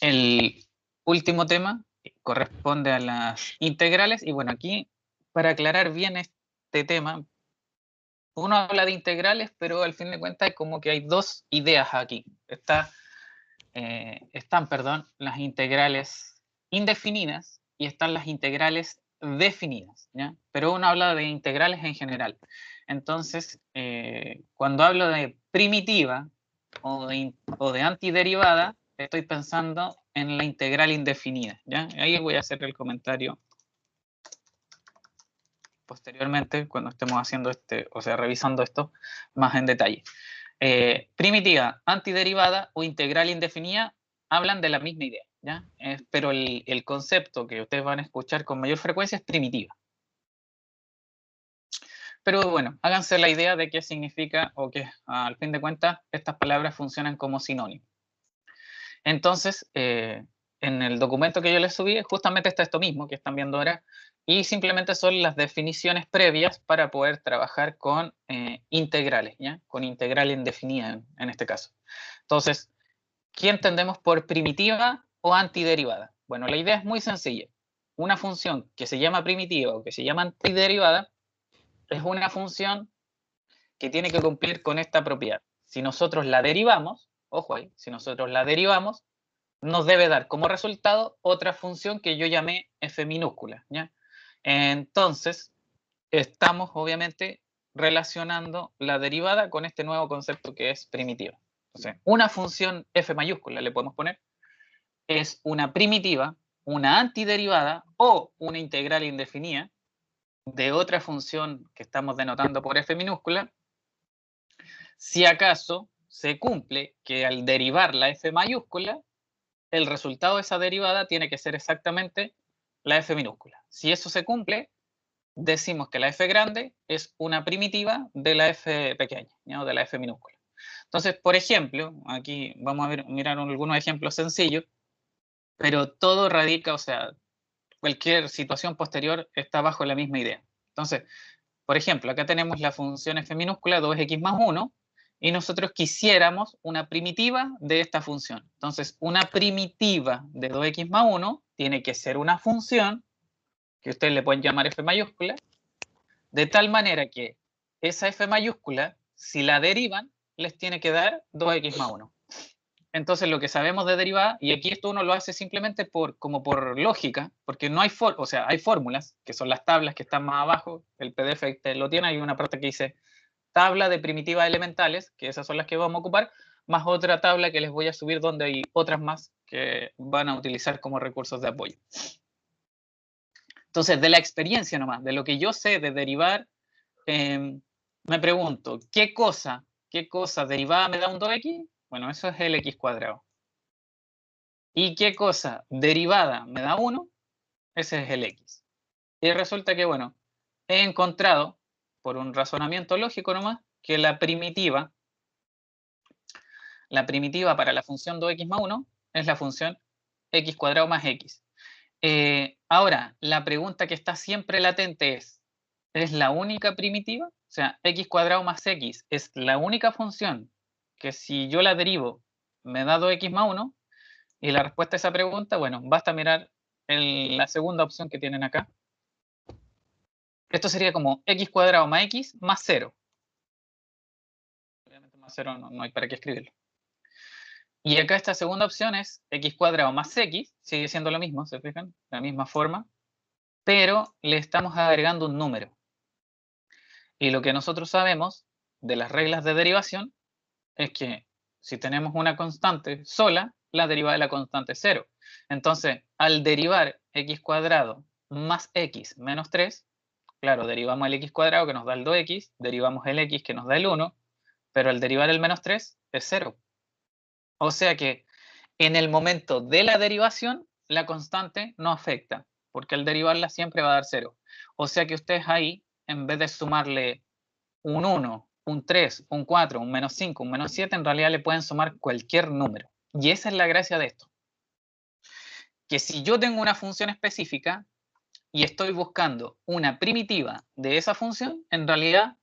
El último tema corresponde a las integrales y bueno, aquí para aclarar bien este tema, uno habla de integrales, pero al fin de cuentas como que hay dos ideas aquí. Están las integrales indefinidas y están las integrales definidas, ¿ya? Pero uno habla de integrales en general. Entonces, cuando hablo de primitiva o de antiderivada, estoy pensando en la integral indefinida, ¿ya? Ahí voy a hacer el comentario posteriormente cuando estemos haciendo revisando esto más en detalle. Primitiva, antiderivada o integral indefinida hablan de la misma idea, ¿ya? Pero el concepto que ustedes van a escuchar con mayor frecuencia es primitiva. Pero bueno, háganse la idea de qué significa o que al fin de cuentas estas palabras funcionan como sinónimos. Entonces, en el documento que yo les subí, justamente está esto mismo que están viendo ahora, y simplemente son las definiciones previas para poder trabajar con integrales, ¿ya? Con integral indefinida en este caso. Entonces, ¿qué entendemos por primitiva o antiderivada? Bueno, la idea es muy sencilla. Una función que se llama primitiva o que se llama antiderivada es una función que tiene que cumplir con esta propiedad. Si nosotros la derivamos, ojo ahí, si nosotros la derivamos, nos debe dar como resultado otra función que yo llamé f minúscula, ¿ya? Entonces, estamos obviamente relacionando la derivada con este nuevo concepto que es primitiva. Entonces, una función f mayúscula le podemos poner, es una primitiva, una antiderivada o una integral indefinida de otra función que estamos denotando por f minúscula, si acaso se cumple que al derivar la f mayúscula, el resultado de esa derivada tiene que ser exactamente la f minúscula. Si eso se cumple, decimos que la f grande es una primitiva de la f pequeña, ¿no? De la f minúscula. Entonces, por ejemplo, aquí vamos a mirar algunos ejemplos sencillos, pero todo radica, o sea, cualquier situación posterior está bajo la misma idea. Entonces, por ejemplo, acá tenemos la función f minúscula 2x más 1 y nosotros quisiéramos una primitiva de esta función. Entonces, una primitiva de 2x más 1 tiene que ser una función que ustedes le pueden llamar f mayúscula, de tal manera que esa f mayúscula, si la derivan, les tiene que dar 2x más 1. Entonces, lo que sabemos de derivada, y aquí esto uno lo hace simplemente como por lógica, porque no hay, hay fórmulas, que son las tablas que están más abajo, el PDF lo tiene, hay una parte que dice tabla de primitivas elementales, que esas son las que vamos a ocupar, más otra tabla que les voy a subir donde hay otras más que van a utilizar como recursos de apoyo. Entonces, de la experiencia nomás, de lo que yo sé de derivar, me pregunto, ¿qué cosa derivada me da un 2x? Bueno, eso es el x cuadrado. ¿Y qué cosa derivada me da 1? Ese es el x. Y resulta que, bueno, he encontrado, por un razonamiento lógico nomás, que la primitiva para la función 2x más 1 es la función x cuadrado más x. Ahora, la pregunta que está siempre latente ¿es la única primitiva? O sea, x cuadrado más x es la única función que si yo la derivo me da 2x más 1. Y la respuesta a esa pregunta, bueno, basta mirar la segunda opción que tienen acá. Esto sería como x cuadrado más x más 0. Obviamente más 0 no hay para qué escribirlo. Y acá esta segunda opción es x cuadrado más x, sigue siendo lo mismo, ¿se fijan? La misma forma, pero le estamos agregando un número. Y lo que nosotros sabemos de las reglas de derivación es que si tenemos una constante sola, la derivada de la constante es 0. Entonces, al derivar x cuadrado más x menos 3, claro, derivamos el x cuadrado que nos da el 2x, derivamos el x que nos da el 1, pero al derivar el menos 3 es 0. O sea que en el momento de la derivación, la constante no afecta, porque al derivarla siempre va a dar 0. O sea que ustedes ahí, en vez de sumarle un 1, un 3, un 4, un menos 5, un menos 7, en realidad le pueden sumar cualquier número. Y esa es la gracia de esto. Que si yo tengo una función específica y estoy buscando una primitiva de esa función, en realidad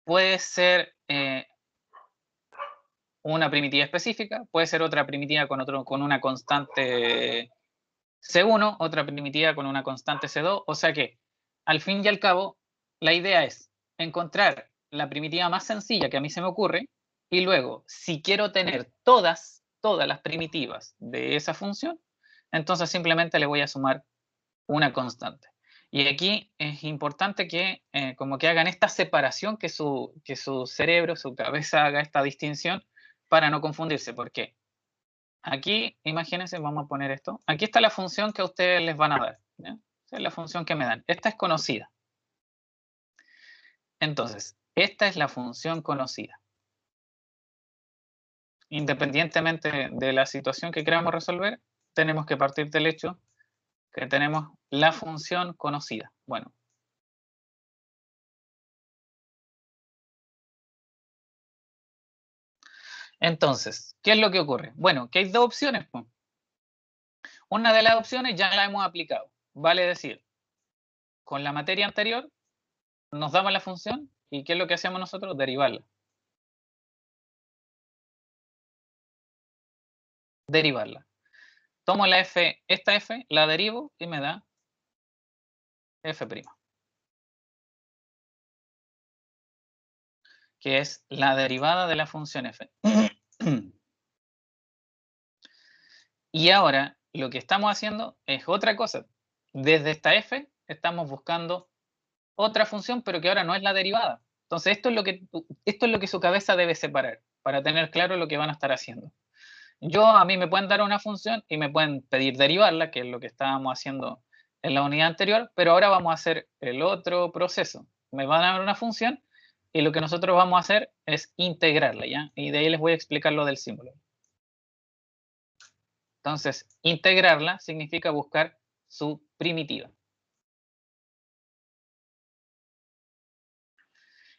puede ser una primitiva específica, puede ser otra primitiva con una constante C1, otra primitiva con una constante C2, o sea que al fin y al cabo la idea es encontrar la primitiva más sencilla que a mí se me ocurre y luego si quiero tener todas las primitivas de esa función, entonces simplemente le voy a sumar una constante. Y aquí es importante que como que hagan esta separación, que su cerebro, su cabeza haga esta distinción para no confundirse. ¿Por qué? Aquí, imagínense, vamos a poner esto. Aquí está la función que a ustedes les van a dar. ¿Ya? Esa es la función que me dan. Esta es conocida. Entonces, esta es la función conocida. Independientemente de la situación que queramos resolver, tenemos que partir del hecho que tenemos la función conocida. Bueno. Entonces, ¿qué es lo que ocurre? Bueno, que hay dos opciones. Pues. Una de las opciones ya la hemos aplicado. Vale decir, con la materia anterior nos daban la función y ¿qué es lo que hacemos nosotros? Derivarla. Derivarla. Tomo la f, esta f, la derivo y me da f', que es la derivada de la función f. Y ahora lo que estamos haciendo es otra cosa. Desde esta f estamos buscando otra función, pero que ahora no es la derivada. Entonces esto es lo que su cabeza debe separar para tener claro lo que van a estar haciendo. A mí me pueden dar una función y me pueden pedir derivarla, que es lo que estábamos haciendo en la unidad anterior, pero ahora vamos a hacer el otro proceso. Me van a dar una función y lo que nosotros vamos a hacer es integrarla, ¿ya? Y de ahí les voy a explicar lo del símbolo. Entonces, integrarla significa buscar su primitiva.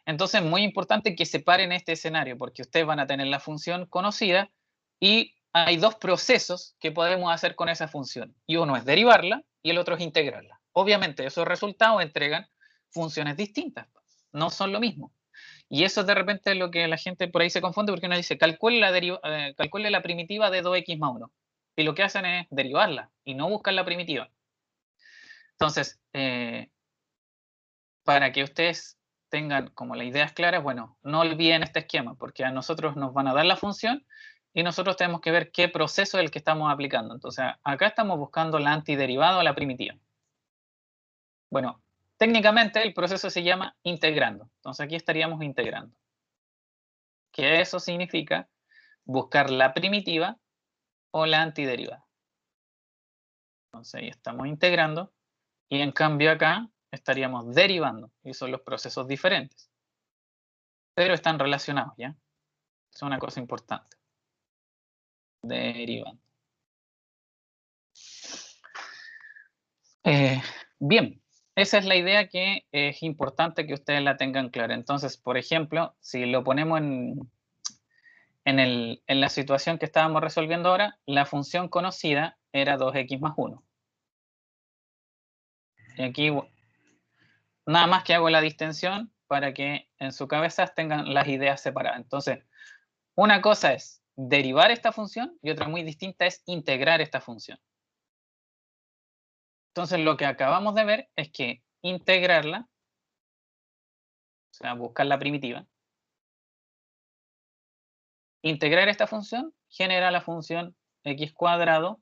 Entonces, muy importante que separen este escenario, porque ustedes van a tener la función conocida y hay dos procesos que podemos hacer con esa función. Y uno es derivarla y el otro es integrarla. Obviamente, esos resultados entregan funciones distintas, no son lo mismo. Y eso de repente es lo que la gente por ahí se confunde porque uno dice, calcule la primitiva de 2x más 1. Y lo que hacen es derivarla y no buscar la primitiva. Entonces, para que ustedes tengan como las ideas claras, bueno, no olviden este esquema, porque a nosotros nos van a dar la función y nosotros tenemos que ver qué proceso es el que estamos aplicando. Entonces, acá estamos buscando la antiderivada o la primitiva. Bueno, técnicamente el proceso se llama integrando. Entonces, aquí estaríamos integrando. Que eso significa buscar la primitiva o la antiderivada. Entonces, ahí estamos integrando y en cambio acá estaríamos derivando y son los procesos diferentes. Pero están relacionados, ¿ya? Es una cosa importante. Derivando. Bien, esa es la idea que es importante que ustedes la tengan clara. Entonces, por ejemplo, si lo ponemos en la situación que estábamos resolviendo ahora, la función conocida era 2x más 1. Y aquí nada más que hago la distensión para que en su cabeza tengan las ideas separadas. Entonces, una cosa es derivar esta función y otra muy distinta es integrar esta función. Entonces, lo que acabamos de ver es que integrarla, o sea, buscar la primitiva, integrar esta función genera la función x cuadrado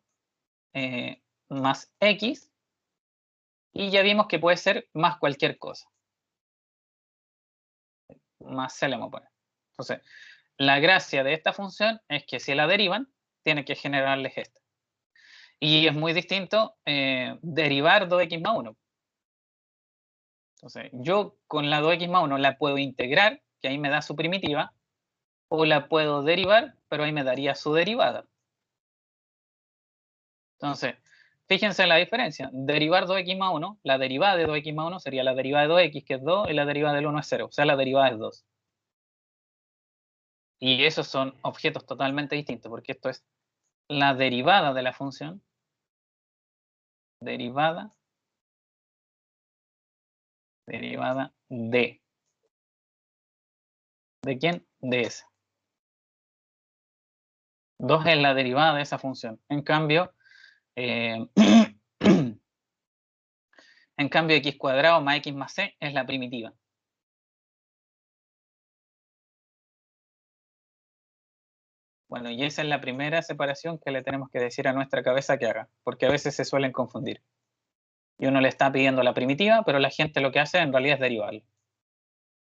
más x y ya vimos que puede ser más cualquier cosa. Más c le vamos a poner. Entonces, la gracia de esta función es que si la derivan, tiene que generarles esta. Y es muy distinto derivar 2x más 1. Entonces, yo con la 2x más 1 la puedo integrar, que ahí me da su primitiva, o la puedo derivar, pero ahí me daría su derivada. Entonces, fíjense en la diferencia. Derivar 2x más 1, la derivada de 2x más 1 sería la derivada de 2x, que es 2, y la derivada del 1 es 0. O sea, la derivada es 2. Y esos son objetos totalmente distintos, porque esto es la derivada de la función. Derivada de. ¿De quién? De S. 2 es la derivada de esa función. En cambio, x cuadrado más x más c es la primitiva. Bueno, y esa es la primera separación que le tenemos que decir a nuestra cabeza que haga, porque a veces se suelen confundir. Y uno le está pidiendo la primitiva, pero la gente lo que hace en realidad es derivarla.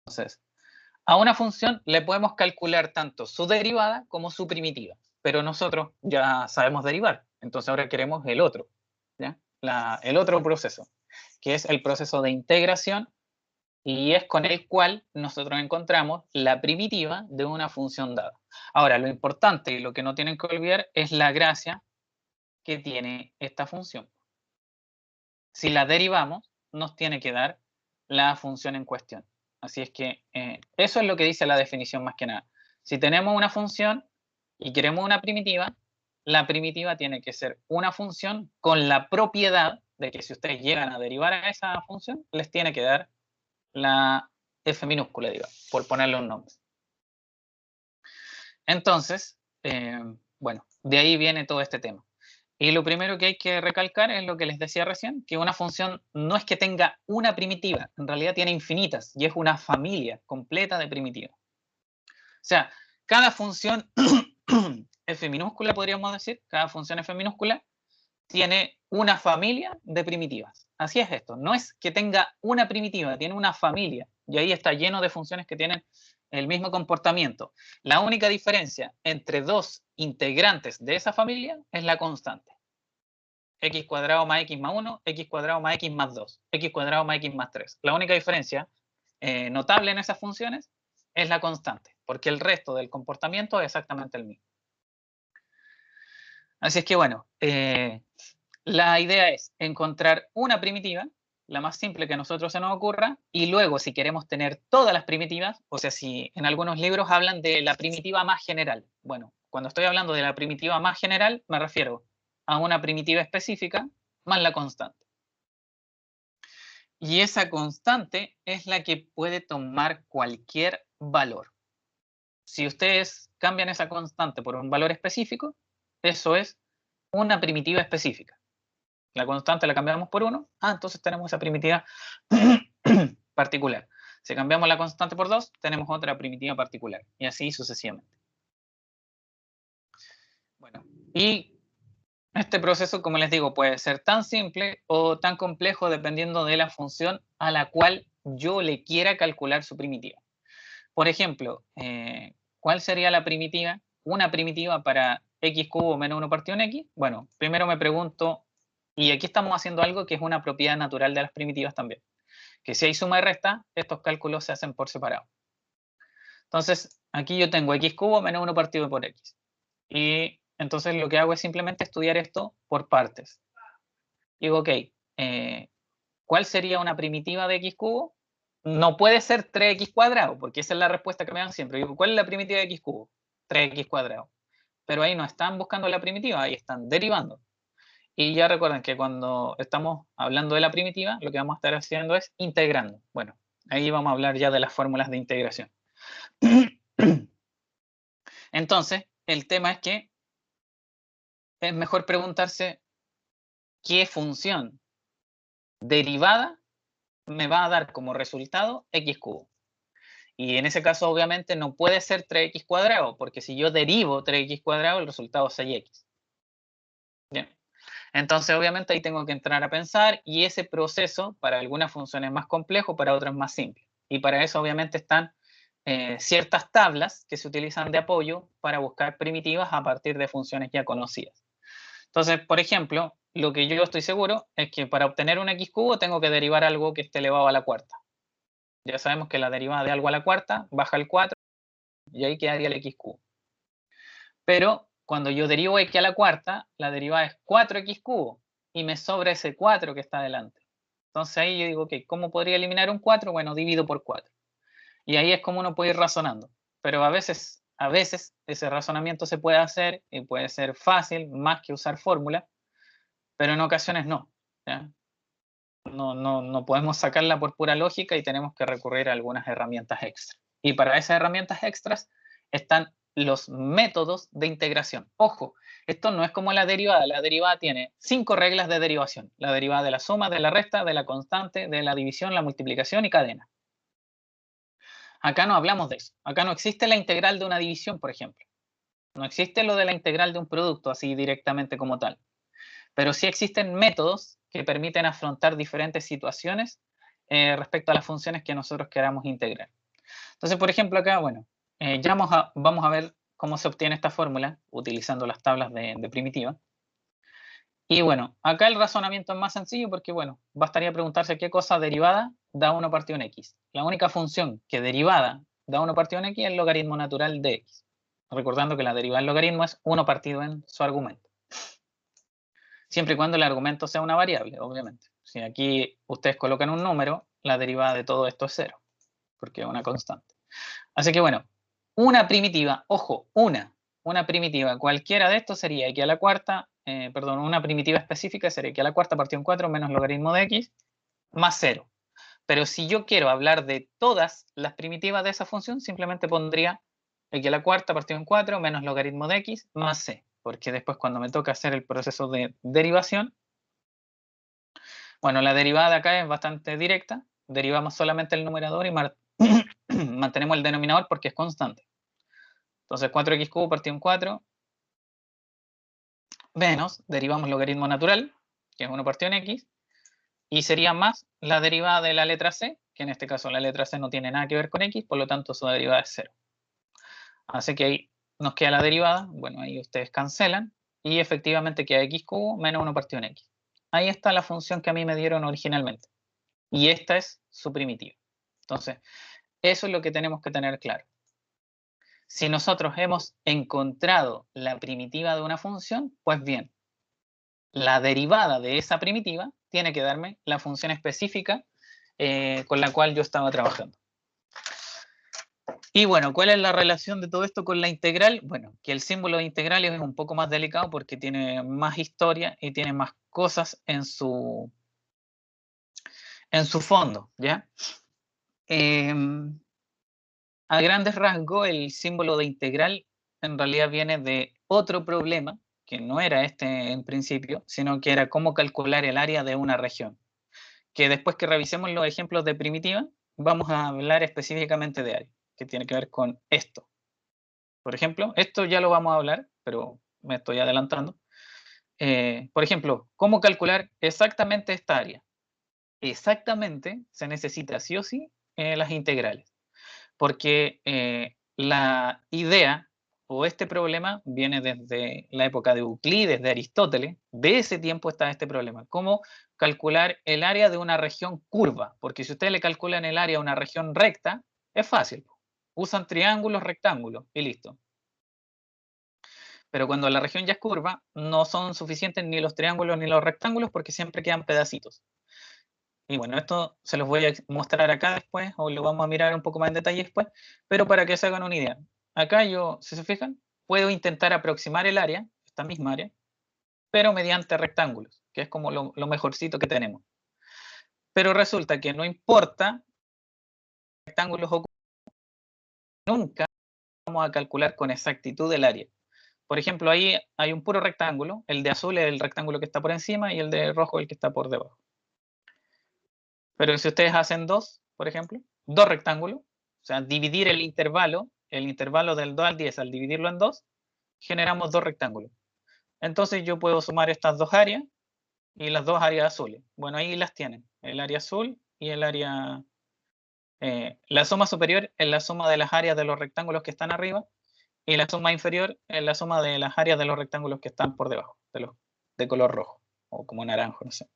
Entonces, a una función le podemos calcular tanto su derivada como su primitiva, pero nosotros ya sabemos derivar, entonces ahora queremos el otro, ¿ya? El otro proceso, que es el proceso de integración, y es con el cual nosotros encontramos la primitiva de una función dada. Ahora, lo importante y lo que no tienen que olvidar es la gracia que tiene esta función. Si la derivamos, nos tiene que dar la función en cuestión. Así es que eso es lo que dice la definición más que nada. Si tenemos una función y queremos una primitiva, la primitiva tiene que ser una función con la propiedad de que si ustedes llegan a derivar a esa función, les tiene que dar la f minúscula, digamos, por ponerle un nombre. Entonces, bueno, de ahí viene todo este tema. Y lo primero que hay que recalcar es lo que les decía recién, que una función no es que tenga una primitiva, en realidad tiene infinitas y es una familia completa de primitivas. O sea, cada función f minúscula, podríamos decir, cada función f minúscula tiene una familia de primitivas. Así es esto, no es que tenga una primitiva, tiene una familia y ahí está lleno de funciones que tienen el mismo comportamiento. La única diferencia entre dos integrantes de esa familia es la constante. X cuadrado más x más 1, x cuadrado más x más 2, x cuadrado más x más 3. La única diferencia notable en esas funciones es la constante, porque el resto del comportamiento es exactamente el mismo. Así es que bueno, la idea es encontrar una primitiva, la más simple que a nosotros se nos ocurra, y luego si queremos tener todas las primitivas, o sea, si en algunos libros hablan de la primitiva más general. Bueno, cuando estoy hablando de la primitiva más general, me refiero a una primitiva específica más la constante. Y esa constante es la que puede tomar cualquier valor. Si ustedes cambian esa constante por un valor específico, eso es una primitiva específica. La constante la cambiamos por 1, entonces tenemos esa primitiva particular. Si cambiamos la constante por 2, tenemos otra primitiva particular, y así sucesivamente. Bueno, y este proceso, como les digo, puede ser tan simple o tan complejo dependiendo de la función a la cual yo le quiera calcular su primitiva. Por ejemplo, ¿cuál sería la primitiva? Una primitiva para x cubo menos 1 partido en x. Bueno, primero me pregunto, y aquí estamos haciendo algo que es una propiedad natural de las primitivas también, que si hay suma y resta, estos cálculos se hacen por separado. Entonces, aquí yo tengo x cubo menos 1 partido por x. Y entonces lo que hago es simplemente estudiar esto por partes. Digo, ok, ¿cuál sería una primitiva de x cubo? No puede ser 3x cuadrado, porque esa es la respuesta que me dan siempre. Digo, ¿cuál es la primitiva de x cubo? 3x cuadrado. Pero ahí no están buscando la primitiva, ahí están derivando. Y ya recuerden que cuando estamos hablando de la primitiva, lo que vamos a estar haciendo es integrando. Bueno, ahí vamos a hablar ya de las fórmulas de integración. Entonces, el tema es que es mejor preguntarse qué función derivada me va a dar como resultado x cubo. Y en ese caso, obviamente, no puede ser 3x cuadrado, porque si yo derivo 3x cuadrado, el resultado es 6x. Bien. Entonces, obviamente, ahí tengo que entrar a pensar, y ese proceso para algunas funciones es más complejo, para otras más simple. Y para eso, obviamente, están ciertas tablas que se utilizan de apoyo para buscar primitivas a partir de funciones ya conocidas. Entonces, por ejemplo, lo que yo estoy seguro es que para obtener un x cubo tengo que derivar algo que esté elevado a la cuarta. Ya sabemos que la derivada de algo a la cuarta baja el 4 y ahí quedaría el x cubo. Pero cuando yo derivo x a la cuarta, la derivada es 4x cubo y me sobra ese 4 que está adelante. Entonces ahí yo digo, ok, ¿cómo podría eliminar un 4? Bueno, divido por 4. Y ahí es como uno puede ir razonando. Pero a veces ese razonamiento se puede hacer y puede ser fácil, más que usar fórmula, pero en ocasiones no. ¿ya? No podemos sacarla por pura lógica y tenemos que recurrir a algunas herramientas extras. Y para esas herramientas extras están los métodos de integración. Ojo, esto no es como la derivada tiene 5 reglas de derivación, la derivada de la suma, de la resta, de la constante, de la división, la multiplicación y cadena. Acá no hablamos de eso, acá no existe la integral de una división, por ejemplo, no existe lo de la integral de un producto así directamente como tal, pero sí existen métodos que permiten afrontar diferentes situaciones respecto a las funciones que nosotros queramos integrar. Entonces, por ejemplo, acá, bueno, ya vamos a ver cómo se obtiene esta fórmula utilizando las tablas de primitiva. Y bueno, acá el razonamiento es más sencillo porque, bueno, bastaría preguntarse qué cosa derivada da 1 partido en x. La única función que derivada da 1 partido en x es el logaritmo natural de x. Recordando que la derivada del logaritmo es 1 partido en su argumento. Siempre y cuando el argumento sea una variable, obviamente. Si aquí ustedes colocan un número, la derivada de todo esto es 0, porque es una constante. Así que bueno, una primitiva, ojo, una primitiva, cualquiera de estos sería x a la cuarta, perdón, una primitiva específica sería x a la cuarta partido en 4 menos logaritmo de x más 0. Pero si yo quiero hablar de todas las primitivas de esa función, simplemente pondría x a la cuarta partido en 4 menos logaritmo de x más c, porque después cuando me toca hacer el proceso de derivación, bueno, la derivada de acá es bastante directa, derivamos solamente el numerador y mantenemos el denominador porque es constante. Entonces 4x cubo partido en 4 menos, derivamos logaritmo natural, que es 1 partido en x, y sería más la derivada de la letra c, que en este caso la letra c no tiene nada que ver con x, por lo tanto su derivada es 0. Así que ahí nos queda la derivada, bueno, ahí ustedes cancelan, y efectivamente queda x cubo menos 1 partido en x. Ahí está la función que a mí me dieron originalmente, y esta es su primitiva. Entonces, eso es lo que tenemos que tener claro. Si nosotros hemos encontrado la primitiva de una función, pues bien, la derivada de esa primitiva tiene que darme la función específica con la cual yo estaba trabajando. Y bueno, ¿cuál es la relación de todo esto con la integral? Bueno, que el símbolo de integral es un poco más delicado porque tiene más historia y tiene más cosas en su fondo, ¿ya? A grandes rasgos, el símbolo de integral en realidad viene de otro problema, que no era este en principio, sino que era cómo calcular el área de una región. Que después que revisemos los ejemplos de primitiva, vamos a hablar específicamente de área, que tiene que ver con esto. Por ejemplo, esto ya lo vamos a hablar, pero me estoy adelantando. Por ejemplo, ¿cómo calcular exactamente esta área? Exactamente se necesita sí o sí las integrales, porque la idea o este problema viene desde la época de Euclides, de Aristóteles. De ese tiempo está este problema. ¿Cómo calcular el área de una región curva? Porque si ustedes le calculan el área a una región recta, es fácil. Usan triángulos, rectángulos y listo. Pero cuando la región ya es curva, no son suficientes ni los triángulos ni los rectángulos porque siempre quedan pedacitos. Y bueno, esto se los voy a mostrar acá después, o lo vamos a mirar un poco más en detalle después, pero para que se hagan una idea. Acá yo, si se fijan, puedo intentar aproximar el área, esta misma área, pero mediante rectángulos, que es como lo mejorcito que tenemos. Pero resulta que no importa rectángulos o nunca vamos a calcular con exactitud el área. Por ejemplo, ahí hay un puro rectángulo, el de azul es el rectángulo que está por encima y el de rojo el que está por debajo. Pero si ustedes hacen dos, por ejemplo, dos rectángulos, o sea, dividir el intervalo del 2 al 10 al dividirlo en dos, generamos dos rectángulos. Entonces yo puedo sumar estas dos áreas y las dos áreas azules. Bueno, ahí las tienen, el área azul y el área... la suma superior es la suma de las áreas de los rectángulos que están arriba y la suma inferior es la suma de las áreas de los rectángulos que están por debajo, de color rojo o como naranjo, no sé.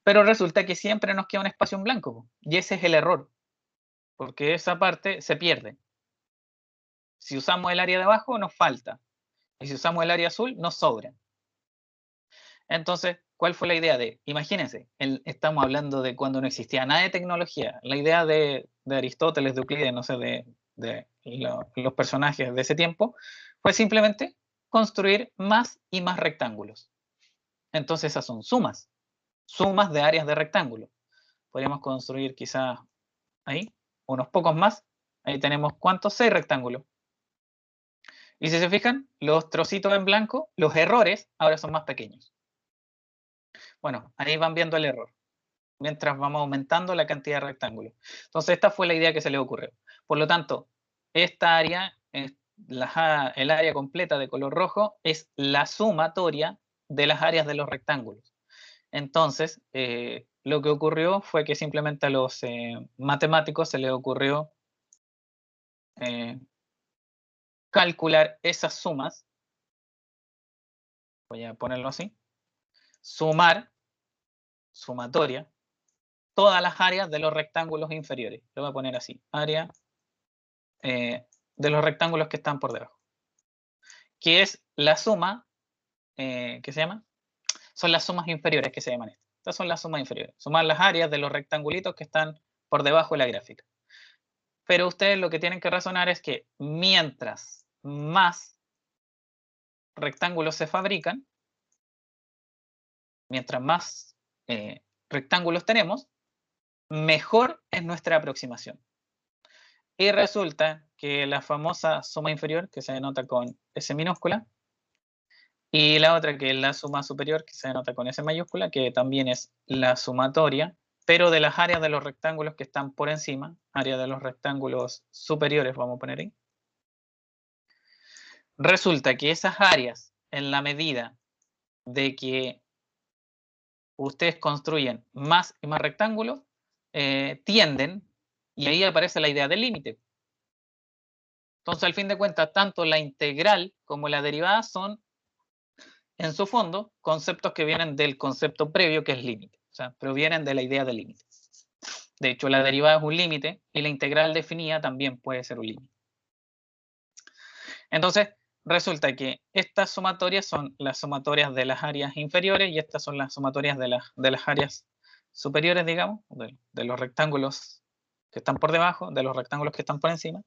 Pero resulta que siempre nos queda un espacio en blanco y ese es el error, porque esa parte se pierde. Si usamos el área de abajo nos falta y si usamos el área azul nos sobra. Entonces, ¿cuál fue la idea de? Imagínense, estamos hablando de cuando no existía nada de tecnología. La idea de Aristóteles, de Euclides, no sé, de los personajes de ese tiempo, fue simplemente construir más y más rectángulos. Entonces esas son sumas de áreas de rectángulo. Podríamos construir quizás ahí unos pocos más. Ahí tenemos, ¿cuántos? 6 rectángulos. Y si se fijan, los trocitos en blanco, los errores, ahora son más pequeños. Bueno, ahí van viendo el error, mientras vamos aumentando la cantidad de rectángulos. Entonces, esta fue la idea que se les ocurrió. Por lo tanto, esta área, el área completa de color rojo, es la sumatoria de las áreas de los rectángulos. Entonces, lo que ocurrió fue que simplemente a los matemáticos se les ocurrió calcular esas sumas, voy a ponerlo así, sumatoria, todas las áreas de los rectángulos inferiores. Lo voy a poner así, área de los rectángulos que están por debajo. Que es la suma, ¿qué se llama? Son las sumas inferiores que se llaman estas. Estas son las sumas inferiores. Sumar las áreas de los rectangulitos que están por debajo de la gráfica. Pero ustedes lo que tienen que razonar es que mientras más rectángulos se fabrican, mientras más rectángulos tenemos, mejor es nuestra aproximación. Y resulta que la famosa suma inferior, que se denota con S minúscula, y la otra que es la suma superior, que se denota con S mayúscula, que también es la sumatoria, pero de las áreas de los rectángulos que están por encima, área de los rectángulos superiores, vamos a poner ahí. Resulta que esas áreas, en la medida de que ustedes construyen más y más rectángulos, tienden, y ahí aparece la idea del límite. Entonces, al fin de cuentas, tanto la integral como la derivada son, en su fondo, conceptos que vienen del concepto previo, que es límite. O sea, provienen de la idea del límite. De hecho, la derivada es un límite y la integral definida también puede ser un límite. Entonces, resulta que estas sumatorias son las sumatorias de las áreas inferiores y estas son las sumatorias de las áreas superiores, digamos, de los rectángulos que están por debajo, de los rectángulos que están por encima.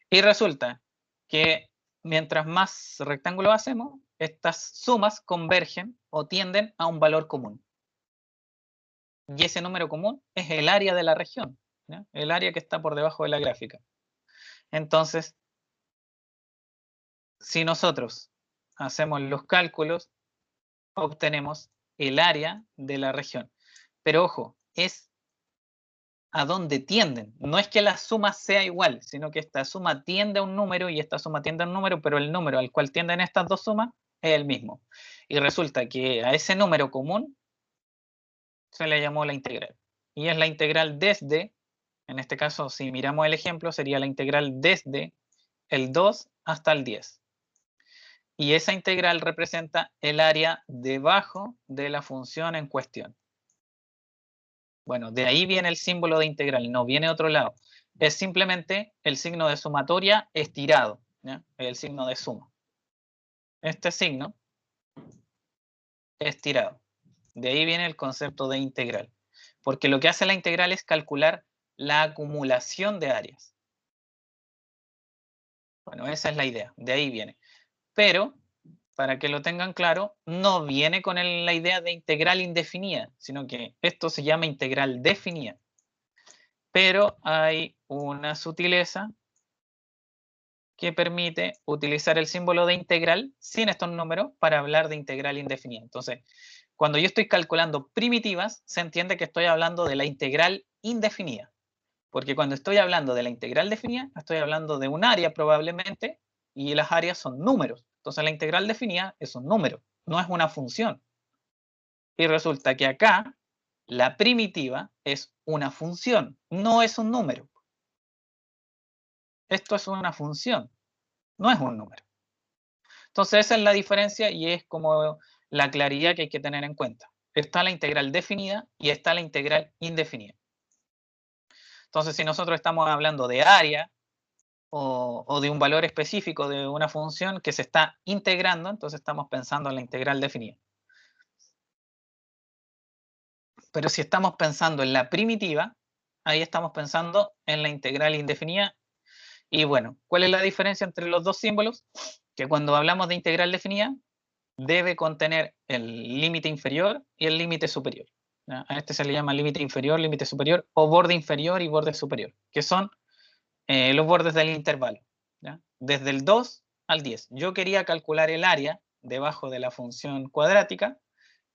Y resulta que mientras más rectángulos hacemos, estas sumas convergen o tienden a un valor común. Y ese número común es el área de la región, ¿ya? El área que está por debajo de la gráfica. Entonces, si nosotros hacemos los cálculos, obtenemos el área de la región. Pero ojo, es a dónde tienden. No es que la suma sea igual, sino que esta suma tiende a un número y esta suma tiende a un número, pero el número al cual tienden estas dos sumas es el mismo. Y resulta que a ese número común se le llamó la integral. Y es la integral desde, en este caso, si miramos el ejemplo, sería la integral desde el 2 hasta el 10. Y esa integral representa el área debajo de la función en cuestión. Bueno, de ahí viene el símbolo de integral, no viene de otro lado. Es simplemente el signo de sumatoria estirado, ¿ya? El signo de suma. Este signo estirado. De ahí viene el concepto de integral. Porque lo que hace la integral es calcular la acumulación de áreas. Bueno, esa es la idea, de ahí viene. Pero, para que lo tengan claro, no viene con la idea de integral indefinida, sino que esto se llama integral definida. Pero hay una sutileza que permite utilizar el símbolo de integral sin estos números para hablar de integral indefinida. Entonces, cuando yo estoy calculando primitivas, se entiende que estoy hablando de la integral indefinida. Porque cuando estoy hablando de la integral definida, estoy hablando de un área probablemente, y las áreas son números. Entonces la integral definida es un número, no es una función. Y resulta que acá la primitiva es una función, no es un número. Esto es una función, no es un número. Entonces esa es la diferencia y es como la claridad que hay que tener en cuenta. Está la integral definida y está la integral indefinida. Entonces si nosotros estamos hablando de área o de un valor específico de una función que se está integrando, entonces estamos pensando en la integral definida. Pero si estamos pensando en la primitiva, ahí estamos pensando en la integral indefinida. Y bueno, ¿cuál es la diferencia entre los dos símbolos? Que cuando hablamos de integral definida, debe contener el límite inferior y el límite superior. ¿Ya? A este se le llama límite inferior, límite superior, o borde inferior y borde superior, que son los bordes del intervalo. ¿Ya? Desde el 2 al 10. Yo quería calcular el área debajo de la función cuadrática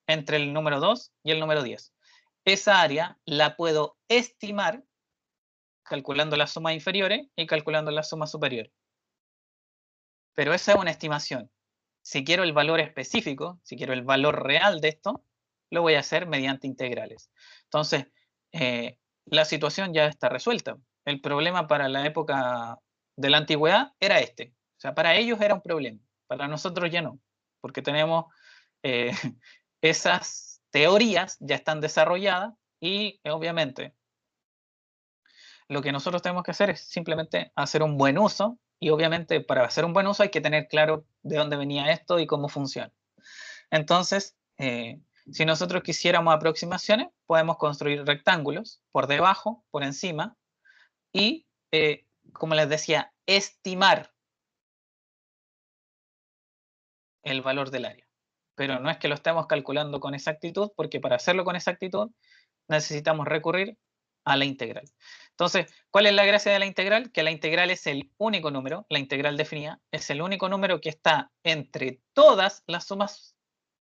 entre el número 2 y el número 10. Esa área la puedo estimar calculando las sumas inferiores y calculando las sumas superiores. Pero esa es una estimación. Si quiero el valor específico, si quiero el valor real de esto, lo voy a hacer mediante integrales. Entonces, la situación ya está resuelta. El problema para la época de la antigüedad era este. O sea, para ellos era un problema. Para nosotros ya no. Porque tenemos esas teorías ya están desarrolladas y obviamente lo que nosotros tenemos que hacer es simplemente hacer un buen uso y obviamente para hacer un buen uso hay que tener claro de dónde venía esto y cómo funciona. Entonces, si nosotros quisiéramos aproximaciones, podemos construir rectángulos por debajo, por encima y, como les decía, estimar el valor del área. Pero no es que lo estemos calculando con exactitud, porque para hacerlo con exactitud necesitamos recurrir a la integral. Entonces, ¿cuál es la gracia de la integral? Que la integral es el único número, la integral definida, es el único número que está entre todas las sumas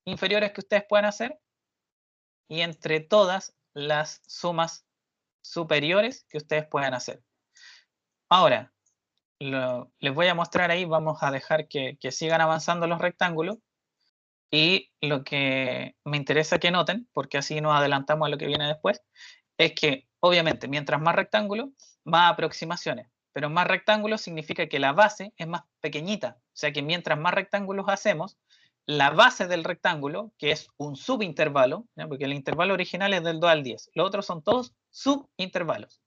inferiores que ustedes puedan hacer y entre todas las sumas superiores que ustedes puedan hacer. Ahora, les voy a mostrar ahí, vamos a dejar que sigan avanzando los rectángulos y lo que me interesa que noten, porque así nos adelantamos a lo que viene después, es que obviamente mientras más rectángulos, más aproximaciones, pero más rectángulos significa que la base es más pequeñita, o sea que mientras más rectángulos hacemos, la base del rectángulo, que es un subintervalo, ¿ya? Porque el intervalo original es del 2 al 10, los otros son todos subintervalos.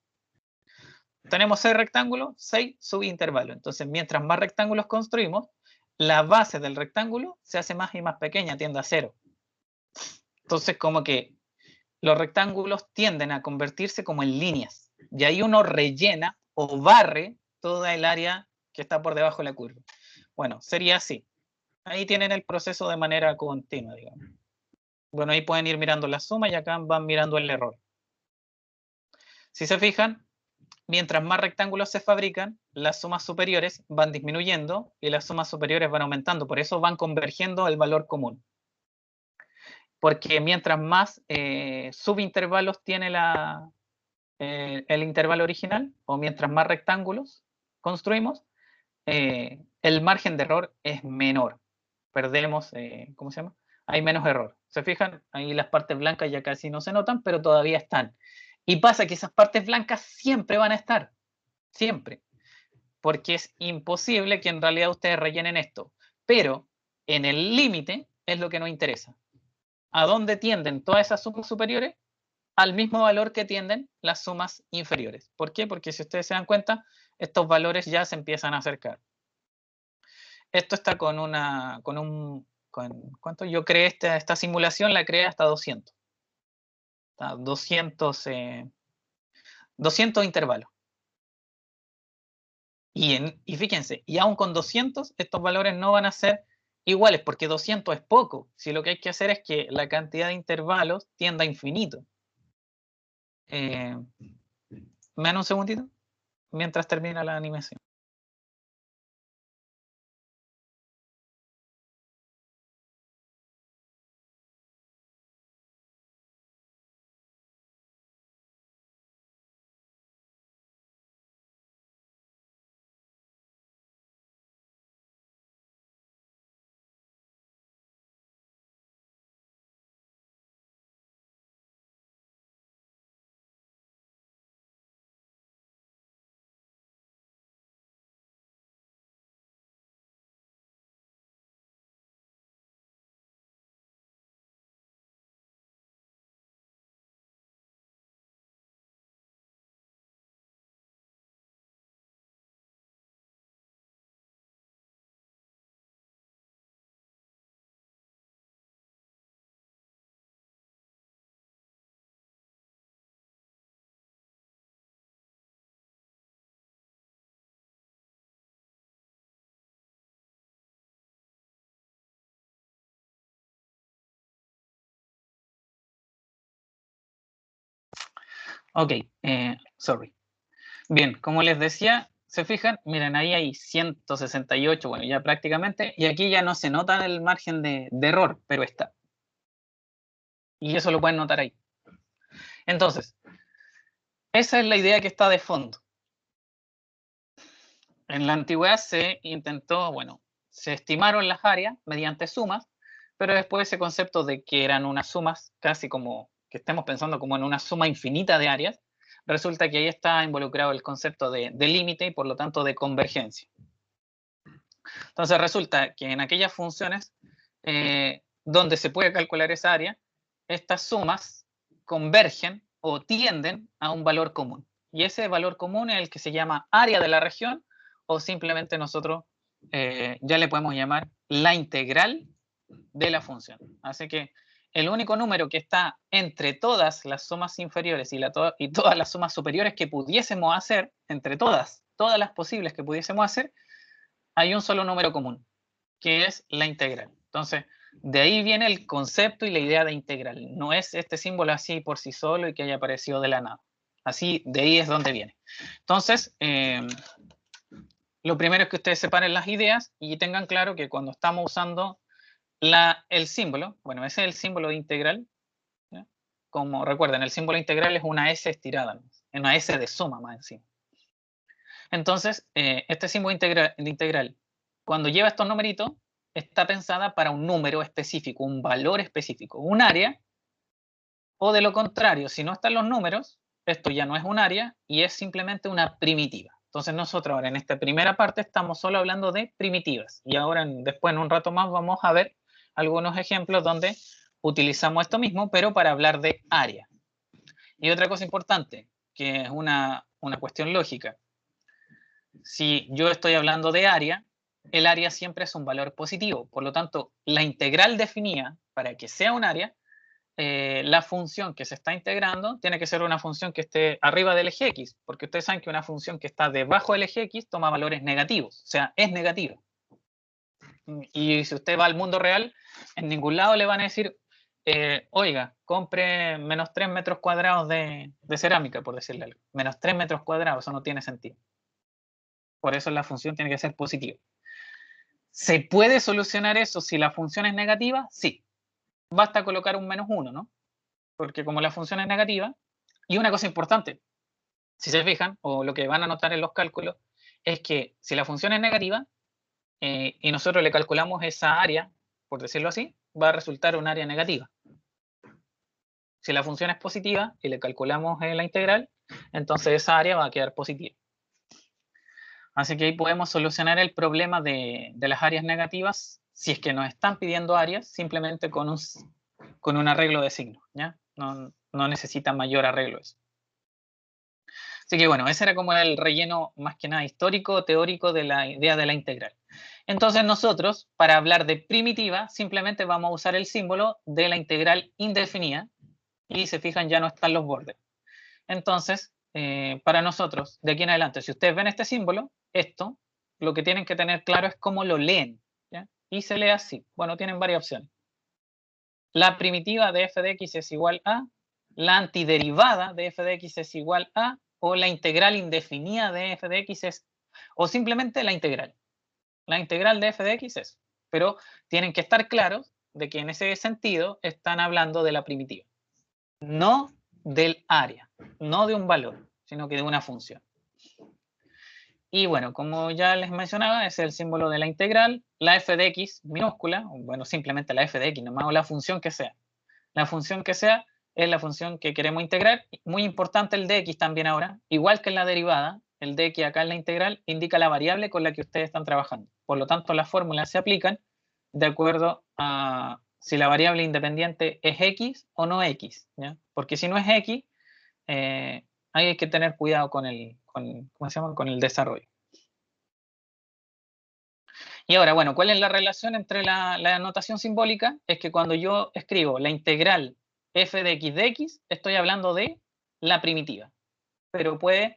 Tenemos 6 rectángulos, 6 subintervalos, entonces mientras más rectángulos construimos, la base del rectángulo se hace más y más pequeña, tiende a 0. Entonces como que los rectángulos tienden a convertirse como en líneas y ahí uno rellena o barre toda el área que está por debajo de la curva. Bueno, sería así. Ahí tienen el proceso de manera continua, digamos. Bueno, ahí pueden ir mirando la suma y acá van mirando el error. Si se fijan, mientras más rectángulos se fabrican, las sumas superiores van disminuyendo y las sumas superiores van aumentando. Por eso van convergiendo el valor común. Porque mientras más subintervalos tiene el intervalo original, o mientras más rectángulos construimos, el margen de error es menor. Perdemos, ¿cómo se llama? Hay menos error. ¿Se fijan? Ahí las partes blancas ya casi no se notan, pero todavía están. Y pasa que esas partes blancas siempre van a estar. Siempre. Porque es imposible que en realidad ustedes rellenen esto. Pero en el límite es lo que nos interesa. ¿A dónde tienden todas esas sumas superiores? Al mismo valor que tienden las sumas inferiores. ¿Por qué? Porque si ustedes se dan cuenta, estos valores ya se empiezan a acercar. Esto está ¿cuánto? Yo creé esta simulación, la creé hasta 200. 200 intervalos. Y fíjense, y aún con 200, estos valores no van a ser iguales, porque 200 es poco. Si lo que hay que hacer es que la cantidad de intervalos tienda a infinito. ¿Me dan un segundito? Mientras termina la animación. Ok, sorry. Bien, como les decía, se fijan, miren, ahí hay 168, bueno, ya prácticamente, y aquí ya no se nota el margen de error, pero está. Y eso lo pueden notar ahí. Entonces, esa es la idea que está de fondo. En la antigüedad se intentó, bueno, se estimaron las áreas mediante sumas, pero después ese concepto de que eran unas sumas casi como que estemos pensando como en una suma infinita de áreas, resulta que ahí está involucrado el concepto de límite y por lo tanto de convergencia. Entonces resulta que en aquellas funciones donde se puede calcular esa área, estas sumas convergen o tienden a un valor común. Y ese valor común es el que se llama área de la región, o simplemente nosotros ya le podemos llamar la integral de la función. Así que el único número que está entre todas las sumas inferiores y todas las sumas superiores que pudiésemos hacer, entre todas las posibles que pudiésemos hacer, hay un solo número común, que es la integral. Entonces, de ahí viene el concepto y la idea de integral. No es este símbolo así por sí solo y que haya aparecido de la nada. Así, de ahí es donde viene. Entonces, lo primero es que ustedes separen las ideas y tengan claro que cuando estamos usando el símbolo, bueno, ese es el símbolo de integral. ¿Ya? Como recuerden, el símbolo integral es una S estirada, ¿no? Es una S de suma más encima. Entonces, este símbolo de integral, cuando lleva estos numeritos, está pensada para un número específico, un valor específico, un área, o de lo contrario, si no están los números, esto ya no es un área y es simplemente una primitiva. Entonces nosotros ahora en esta primera parte estamos solo hablando de primitivas y ahora después en un rato más vamos a ver algunos ejemplos donde utilizamos esto mismo, pero para hablar de área. Y otra cosa importante, que es una cuestión lógica. Si yo estoy hablando de área, el área siempre es un valor positivo. Por lo tanto, la integral definida para que sea un área, la función que se está integrando tiene que ser una función que esté arriba del eje X, porque ustedes saben que una función que está debajo del eje X toma valores negativos, o sea, es negativa. Y si usted va al mundo real, en ningún lado le van a decir, oiga, compre menos 3 metros cuadrados de cerámica, por decirle algo. Menos 3 metros cuadrados, eso no tiene sentido. Por eso la función tiene que ser positiva. ¿Se puede solucionar eso si la función es negativa? Sí. Basta colocar un -1, ¿no? Porque como la función es negativa, y una cosa importante, si se fijan, o lo que van a notar en los cálculos, es que si la función es negativa y nosotros le calculamos esa área, por decirlo así, va a resultar un área negativa. Si la función es positiva y le calculamos la integral, entonces esa área va a quedar positiva. Así que ahí podemos solucionar el problema de las áreas negativas si es que nos están pidiendo áreas simplemente con un arreglo de signo, ¿ya? No necesita mayor arreglo eso. Así que bueno, ese era como el relleno más que nada histórico, teórico de la idea de la integral. Entonces nosotros, para hablar de primitiva, simplemente vamos a usar el símbolo de la integral indefinida y se fijan ya no están los bordes. Entonces, para nosotros, de aquí en adelante, si ustedes ven este símbolo, esto, lo que tienen que tener claro es cómo lo leen. ¿Ya? Y se lee así. Bueno, tienen varias opciones. La primitiva de f de x es igual a, la antiderivada de f de x es igual a, o la integral indefinida de f de x es, o simplemente la integral. La integral de f de x es. Pero tienen que estar claros de que en ese sentido están hablando de la primitiva. No del área, no de un valor, sino que de una función. Y bueno, como ya les mencionaba, ese es el símbolo de la integral, la f de x minúscula, bueno, simplemente la f de x, nomás, o la función que sea. La función que sea es la función que queremos integrar. Muy importante el dx también ahora, igual que en la derivada, el dx acá en la integral indica la variable con la que ustedes están trabajando. Por lo tanto, las fórmulas se aplican de acuerdo a si la variable independiente es x o no x, ¿ya? Porque si no es x, hay que tener cuidado con el desarrollo. Y ahora, bueno, ¿cuál es la relación entre la notación simbólica? Es que cuando yo escribo la integral f de x, estoy hablando de la primitiva. Pero puede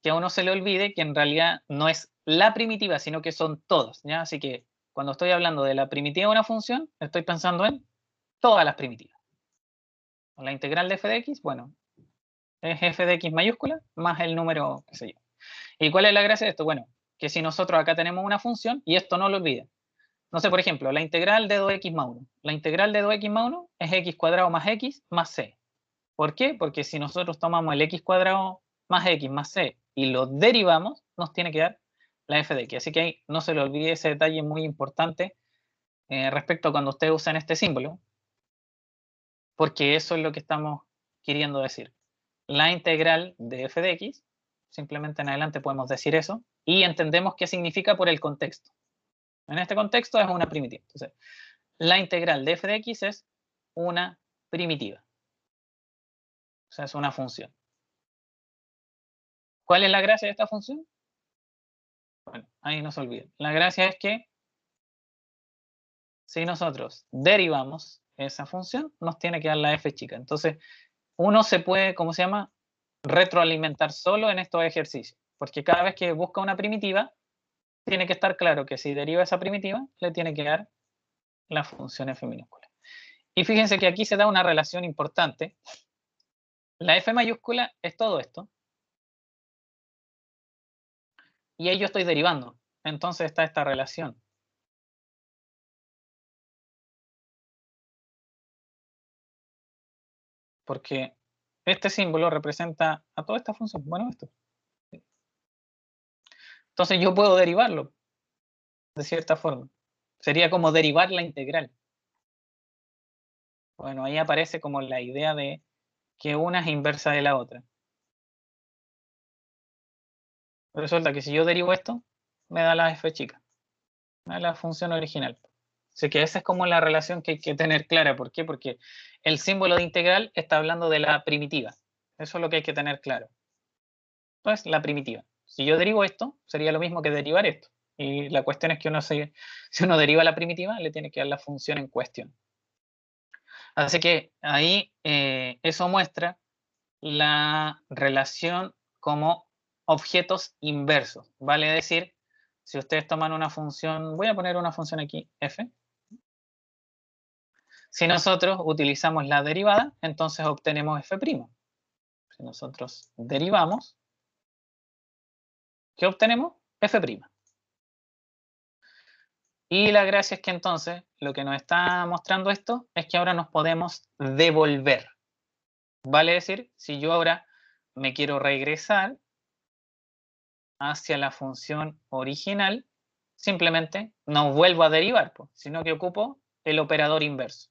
que a uno se le olvide que en realidad no es la primitiva, sino que son todas, ¿ya? Así que cuando estoy hablando de la primitiva de una función, estoy pensando en todas las primitivas. La integral de f de x, bueno, es f de x mayúscula más el número, qué sé yo. ¿Y cuál es la gracia de esto? Bueno, que si nosotros acá tenemos una función, y esto no lo olviden. No sé, por ejemplo, la integral de 2x más 1. La integral de 2x más 1 es x cuadrado más x más c. ¿Por qué? Porque si nosotros tomamos el x cuadrado más c y lo derivamos, nos tiene que dar la f de x. Así que ahí no se le olvide ese detalle muy importante respecto a cuando ustedes usan este símbolo, porque eso es lo que estamos queriendo decir. La integral de f de x, simplemente en adelante podemos decir eso, y entendemos qué significa por el contexto. En este contexto es una primitiva. Entonces, la integral de f de x es una primitiva. O sea, es una función. ¿Cuál es la gracia de esta función? Bueno, ahí no se olviden. La gracia es que si nosotros derivamos esa función, nos tiene que dar la f chica. Entonces, uno se puede, ¿cómo se llama? Retroalimentar solo en estos ejercicios. Porque cada vez que busca una primitiva, tiene que estar claro que si deriva esa primitiva, le tiene que dar la función f minúscula. Y fíjense que aquí se da una relación importante. La f mayúscula es todo esto. Y ahí yo estoy derivando. Entonces está esta relación. Porque este símbolo representa a toda esta función. Bueno, esto. Entonces yo puedo derivarlo de cierta forma. Sería como derivar la integral. Bueno, ahí aparece como la idea de que una es inversa de la otra. Resulta que si yo derivo esto, me da la f chica, me da la función original. Así que esa es como la relación que hay que tener clara. ¿Por qué? Porque el símbolo de integral está hablando de la primitiva. Eso es lo que hay que tener claro. Entonces, la primitiva. Si yo derivo esto, sería lo mismo que derivar esto. Y la cuestión es que si uno deriva la primitiva, le tiene que dar la función en cuestión. Así que ahí eso muestra la relación como objetos inversos. Vale decir, si ustedes toman una función, voy a poner una función aquí, f. Si nosotros utilizamos la derivada, entonces obtenemos f'. Si nosotros derivamos, ¿qué obtenemos? F'. Y la gracia es que entonces lo que nos está mostrando esto es que ahora nos podemos devolver. Vale decir, si yo ahora me quiero regresar hacia la función original, simplemente no vuelvo a derivar, sino que ocupo el operador inverso.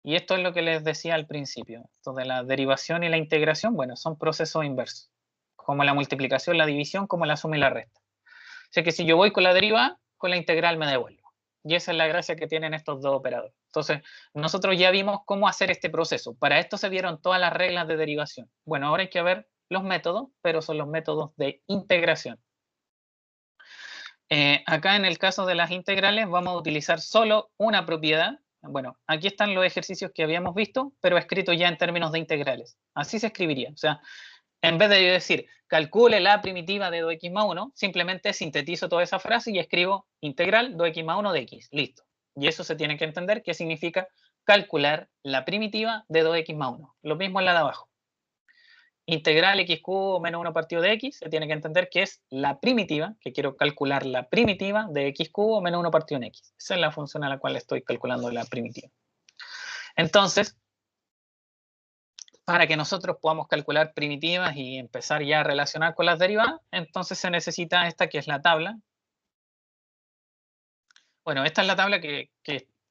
Y esto es lo que les decía al principio. Esto de la derivación y la integración, bueno, son procesos inversos. Como la multiplicación, la división, como la suma y la resta. O sea que si yo voy con la deriva, con la integral me devuelvo. Y esa es la gracia que tienen estos dos operadores. Entonces, nosotros ya vimos cómo hacer este proceso. Para esto se vieron todas las reglas de derivación. Bueno, ahora hay que ver los métodos, pero son los métodos de integración. Acá en el caso de las integrales vamos a utilizar solo una propiedad. Bueno, aquí están los ejercicios que habíamos visto, pero escrito ya en términos de integrales. Así se escribiría. O sea, en vez de decir calcule la primitiva de 2x más 1, simplemente sintetizo toda esa frase y escribo integral 2x más 1 de x. Listo. Y eso se tiene que entender qué significa calcular la primitiva de 2x más 1. Lo mismo en la de abajo. Integral x cubo menos 1 partido de x, se tiene que entender que es la primitiva, que quiero calcular la primitiva de x cubo menos 1 partido en x. Esa es la función a la cual estoy calculando la primitiva. Entonces, para que nosotros podamos calcular primitivas y empezar ya a relacionar con las derivadas, entonces se necesita esta que es la tabla. Bueno, esta es la tabla que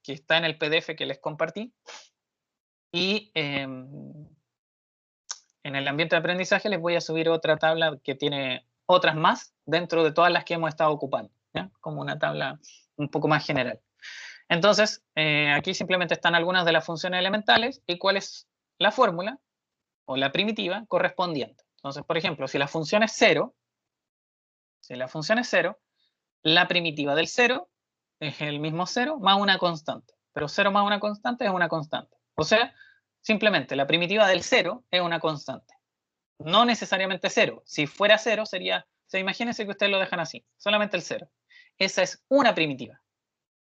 está en el PDF que les compartí. Y en el ambiente de aprendizaje les voy a subir otra tabla que tiene otras más dentro de todas las que hemos estado ocupando, ¿ya? Como una tabla un poco más general. Entonces, aquí simplemente están algunas de las funciones elementales y cuál es la fórmula o la primitiva correspondiente. Entonces, por ejemplo, si la función es 0, la primitiva del 0 es el mismo 0 más una constante. Pero 0 más una constante es una constante. O sea, simplemente la primitiva del 0 es una constante. No necesariamente 0. Si fuera 0 sería, o sea, imagínense que ustedes lo dejan así, solamente el 0. Esa es una primitiva,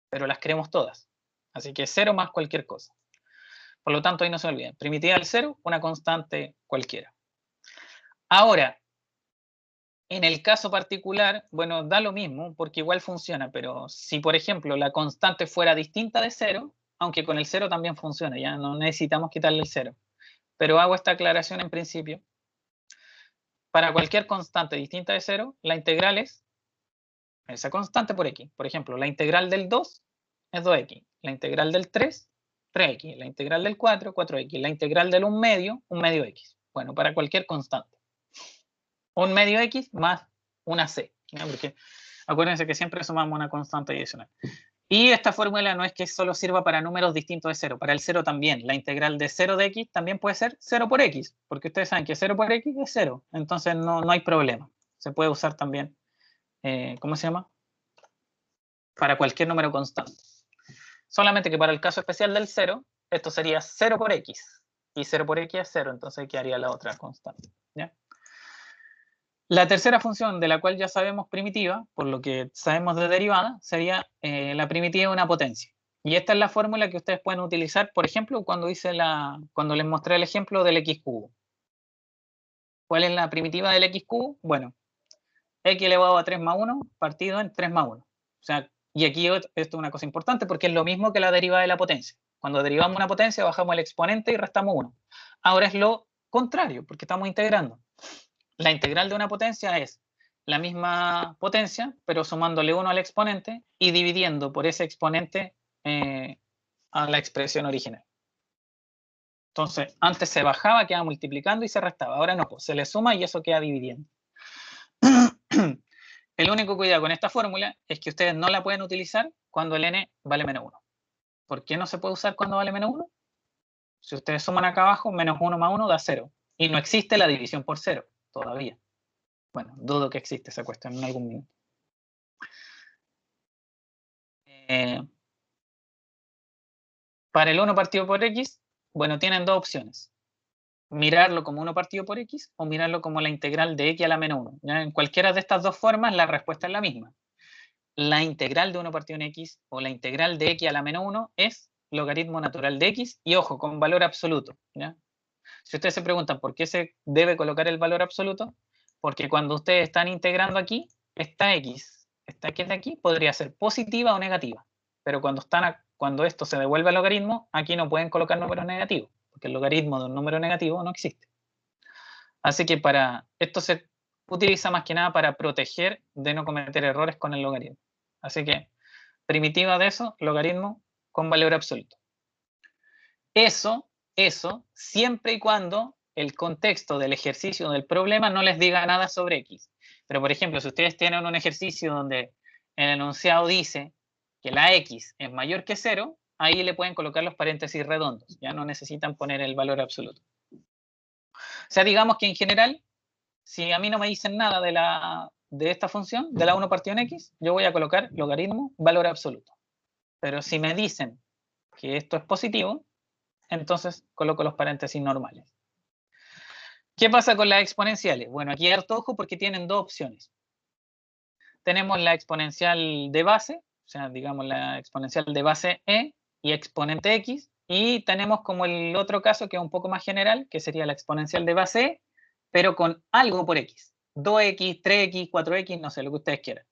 pero las queremos todas. Así que 0 más cualquier cosa. Por lo tanto, ahí no se olviden. Primitiva del 0, una constante cualquiera. Ahora, en el caso particular, bueno, da lo mismo porque igual funciona, pero si, por ejemplo, la constante fuera distinta de 0, aunque con el 0 también funciona, ya no necesitamos quitarle el 0. Pero hago esta aclaración en principio. Para cualquier constante distinta de 0, la integral es esa constante por x. Por ejemplo, la integral del 2 es 2x, la integral del 3, 3x, la integral del 4, 4x, la integral del 1 medio x. Bueno, para cualquier constante. 1 medio x más una c, ¿no? Porque acuérdense que siempre sumamos una constante adicional. Y esta fórmula no es que solo sirva para números distintos de 0, para el 0 también. La integral de 0 de x también puede ser 0 por x, porque ustedes saben que 0 por x es 0, entonces no hay problema. Se puede usar también, ¿cómo se llama? Para cualquier número constante. Solamente que para el caso especial del 0, esto sería 0 por x, y 0 por x es 0, entonces quedaría la otra constante, ¿ya? La tercera función, de la cual ya sabemos primitiva, por lo que sabemos de derivada, sería la primitiva de una potencia. Y esta es la fórmula que ustedes pueden utilizar, por ejemplo, cuando les mostré el ejemplo del x cubo. ¿Cuál es la primitiva del x cubo? Bueno, x elevado a 3 más 1 partido en 3 más 1. O sea, y aquí esto es una cosa importante porque es lo mismo que la derivada de la potencia. Cuando derivamos una potencia, bajamos el exponente y restamos 1. Ahora es lo contrario, porque estamos integrando. La integral de una potencia es la misma potencia, pero sumándole 1 al exponente y dividiendo por ese exponente a la expresión original. Entonces, antes se bajaba, quedaba multiplicando y se restaba. Ahora no, pues, se le suma y eso queda dividiendo. El único cuidado con esta fórmula es que ustedes no la pueden utilizar cuando el n vale menos 1. ¿Por qué no se puede usar cuando vale menos 1? Si ustedes suman acá abajo, menos 1 más 1 da 0. Y no existe la división por 0 todavía. Bueno, dudo que existe esa cuestión en algún minuto. Para el 1 partido por x, bueno, tienen dos opciones. Mirarlo como 1 partido por x o mirarlo como la integral de x a la menos 1. ¿Ya? En cualquiera de estas dos formas, la respuesta es la misma. La integral de 1 partido en x o la integral de x a la menos 1 es logaritmo natural de x y, ojo, con valor absoluto. ¿Ya? Si ustedes se preguntan por qué se debe colocar el valor absoluto, porque cuando ustedes están integrando aquí, esta x de aquí podría ser positiva o negativa, pero cuando esto se devuelve al logaritmo, aquí no pueden colocar números negativos, porque el logaritmo de un número negativo no existe. Así que esto se utiliza más que nada para proteger de no cometer errores con el logaritmo. Así que primitiva de eso, logaritmo con valor absoluto. Eso siempre y cuando el contexto del ejercicio del problema no les diga nada sobre x. Pero, por ejemplo, si ustedes tienen un ejercicio donde el enunciado dice que la x es mayor que 0, ahí le pueden colocar los paréntesis redondos. Ya no necesitan poner el valor absoluto. O sea, digamos que en general, si a mí no me dicen nada de esta función, de la 1 partido en x, yo voy a colocar logaritmo valor absoluto. Pero si me dicen que esto es positivo, entonces coloco los paréntesis normales. ¿Qué pasa con las exponenciales? Bueno, aquí hay harto ojo porque tienen dos opciones. Tenemos la exponencial de base, o sea, digamos la exponencial de base e y exponente x, y tenemos como el otro caso que es un poco más general, que sería la exponencial de base e, pero con algo por x. 2x, 3x, 4x, no sé, lo que ustedes quieran.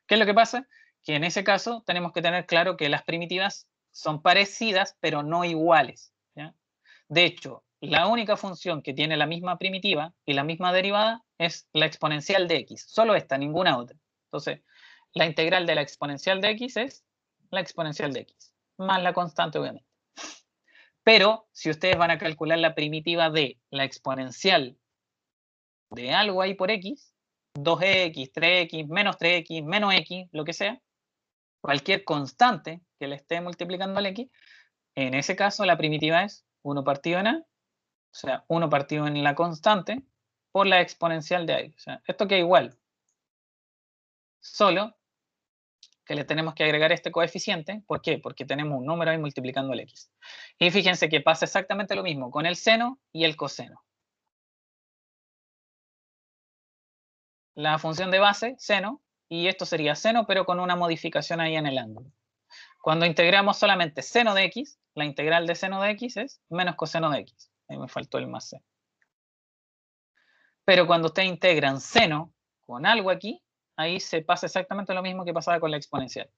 ¿Qué es lo que pasa? Que en ese caso tenemos que tener claro que las primitivas son parecidas, pero no iguales. ¿Ya? De hecho, la única función que tiene la misma primitiva y la misma derivada es la exponencial de x. Solo esta, ninguna otra. Entonces, la integral de la exponencial de x es la exponencial de x, más la constante, obviamente. Pero, si ustedes van a calcular la primitiva de la exponencial de algo ahí por x, 2x, 3x, menos x, lo que sea, cualquier constante que le esté multiplicando al x, en ese caso la primitiva es 1 partido en a, o sea, 1 partido en la constante por la exponencial de ahí. O sea, esto queda igual. Solo que le tenemos que agregar este coeficiente. ¿Por qué? Porque tenemos un número ahí multiplicando el x. Y fíjense que pasa exactamente lo mismo con el seno y el coseno. La función de base, seno, y esto sería seno, pero con una modificación ahí en el ángulo. Cuando integramos solamente seno de x, la integral de seno de x es menos coseno de x. Ahí me faltó el más c. Pero cuando ustedes integran seno con algo aquí, ahí se pasa exactamente lo mismo que pasaba con la exponencial.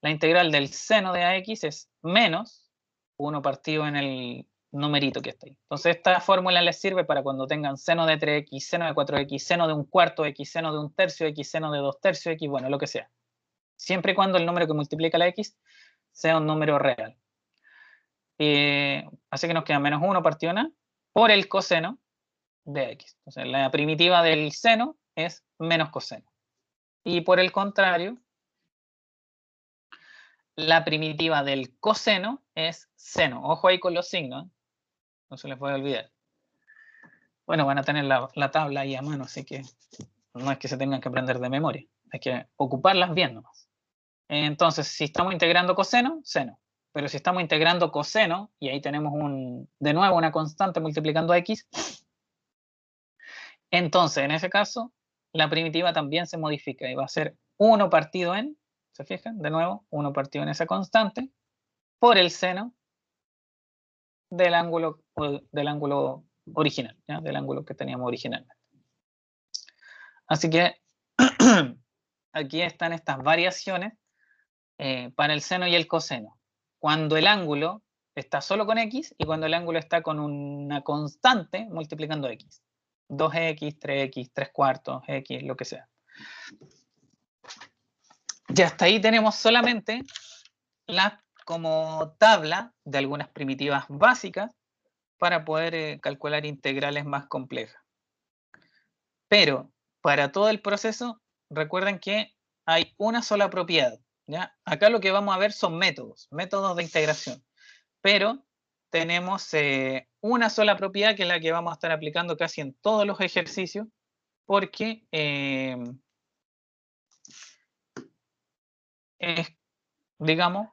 La integral del seno de ax es menos 1 partido en el numerito que está ahí. Entonces esta fórmula les sirve para cuando tengan seno de 3x, seno de 4x, seno de un cuarto x, seno de un tercio x, seno de 2 tercios x, bueno, lo que sea. Siempre y cuando el número que multiplica la x sea un número real. Así que nos queda menos 1 partido en a por el coseno de x. Entonces la primitiva del seno es menos coseno. Y por el contrario, la primitiva del coseno es seno. Ojo ahí con los signos, no se les puede olvidar. Bueno, van a tener la tabla ahí a mano, así que no es que se tengan que aprender de memoria, hay que ocuparlas bien nomás. Entonces, si estamos integrando coseno, seno. Pero si estamos integrando coseno, y ahí tenemos de nuevo una constante multiplicando a x, entonces en ese caso la primitiva también se modifica y va a ser 1 partido en, ¿se fijan? De nuevo, 1 partido en esa constante por el seno del ángulo original, ¿ya? Del ángulo que teníamos originalmente. Así que aquí están estas variaciones para el seno y el coseno. Cuando el ángulo está solo con x y cuando el ángulo está con una constante multiplicando x. 2x, 3x, 3 cuartos, x, lo que sea. Y hasta ahí tenemos solamente como tabla de algunas primitivas básicas para poder calcular integrales más complejas. Pero para todo el proceso, recuerden que hay una sola propiedad, ¿ya? Acá lo que vamos a ver son métodos de integración. Pero tenemos una sola propiedad que es la que vamos a estar aplicando casi en todos los ejercicios, porque es, digamos,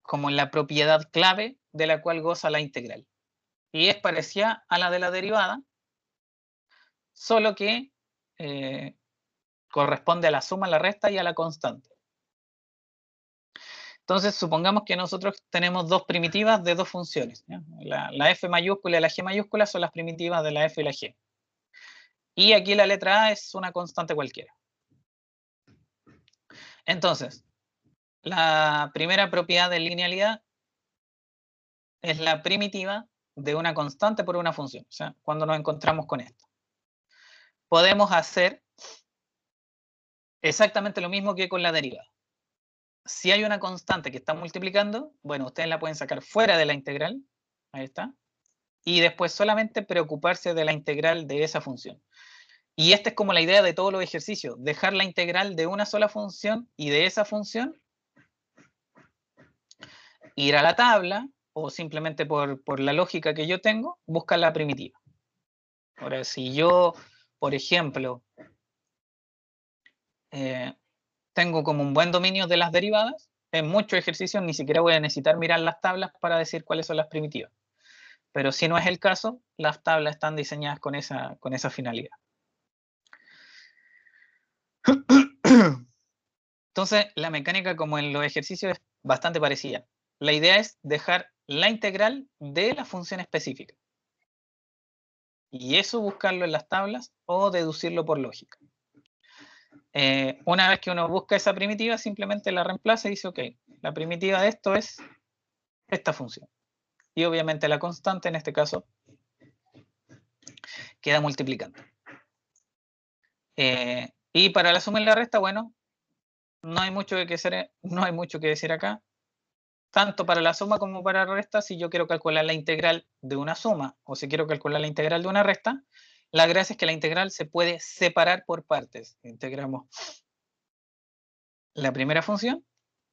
como la propiedad clave de la cual goza la integral. Y es parecida a la de la derivada, solo que corresponde a la suma, a la resta y a la constante. Entonces, supongamos que nosotros tenemos dos primitivas de dos funciones, ¿ya? La f mayúscula y la g mayúscula son las primitivas de la f y la g. Y aquí la letra a es una constante cualquiera. Entonces, la primera propiedad de linealidad es la primitiva de una constante por una función. O sea, cuando nos encontramos con esto. Podemos hacer exactamente lo mismo que con la derivada. Si hay una constante que está multiplicando, bueno, ustedes la pueden sacar fuera de la integral. Ahí está. Y después solamente preocuparse de la integral de esa función. Y esta es como la idea de todos los ejercicios. Dejar la integral de una sola función y de esa función ir a la tabla o simplemente por la lógica que yo tengo, buscar la primitiva. Ahora, si yo, por ejemplo, tengo como un buen dominio de las derivadas, en muchos ejercicios ni siquiera voy a necesitar mirar las tablas para decir cuáles son las primitivas. Pero si no es el caso, las tablas están diseñadas con esa finalidad. Entonces, la mecánica como en los ejercicios es bastante parecida. La idea es dejar la integral de la función específica. Y eso buscarlo en las tablas o deducirlo por lógica. Una vez que uno busca esa primitiva, simplemente la reemplaza y dice, ok, la primitiva de esto es esta función. Y obviamente la constante, en este caso, queda multiplicando. Y para la suma y la resta, bueno, no hay mucho que decir acá. Tanto para la suma como para la resta, si yo quiero calcular la integral de una suma o si quiero calcular la integral de una resta, la gracia es que la integral se puede separar por partes. Integramos la primera función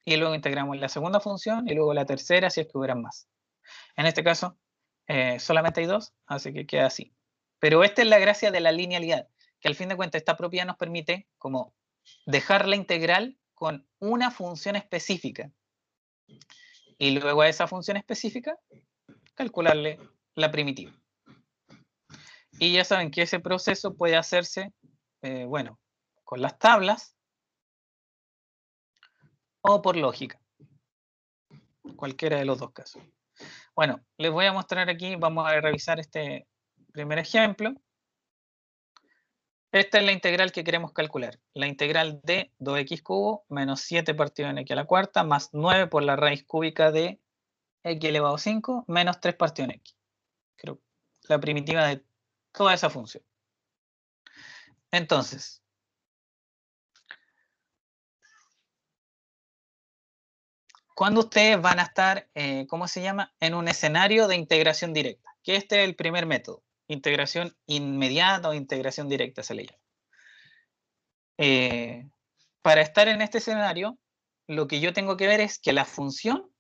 y luego integramos la segunda función y luego la tercera si es que hubieran más. En este caso, solamente hay dos, así que queda así. Pero esta es la gracia de la linealidad, que al fin de cuentas esta propiedad nos permite como dejar la integral con una función específica. Y luego a esa función específica, calcularle la primitiva. Y ya saben que ese proceso puede hacerse, bueno, con las tablas o por lógica. cualquiera de los dos casos. Bueno, les voy a mostrar aquí, vamos a revisar este primer ejemplo. Esta es la integral que queremos calcular. La integral de 2x cubo menos 7 partido en x a la cuarta más 9 por la raíz cúbica de x elevado a 5 menos 3 partido en x. Creo la primitiva de toda esa función. Entonces, cuando ustedes van a estar, ¿cómo se llama? En un escenario de integración directa, que este es el primer método. Integración inmediata o integración directa se le llama. Para estar en este escenario, lo que yo tengo que ver es que la función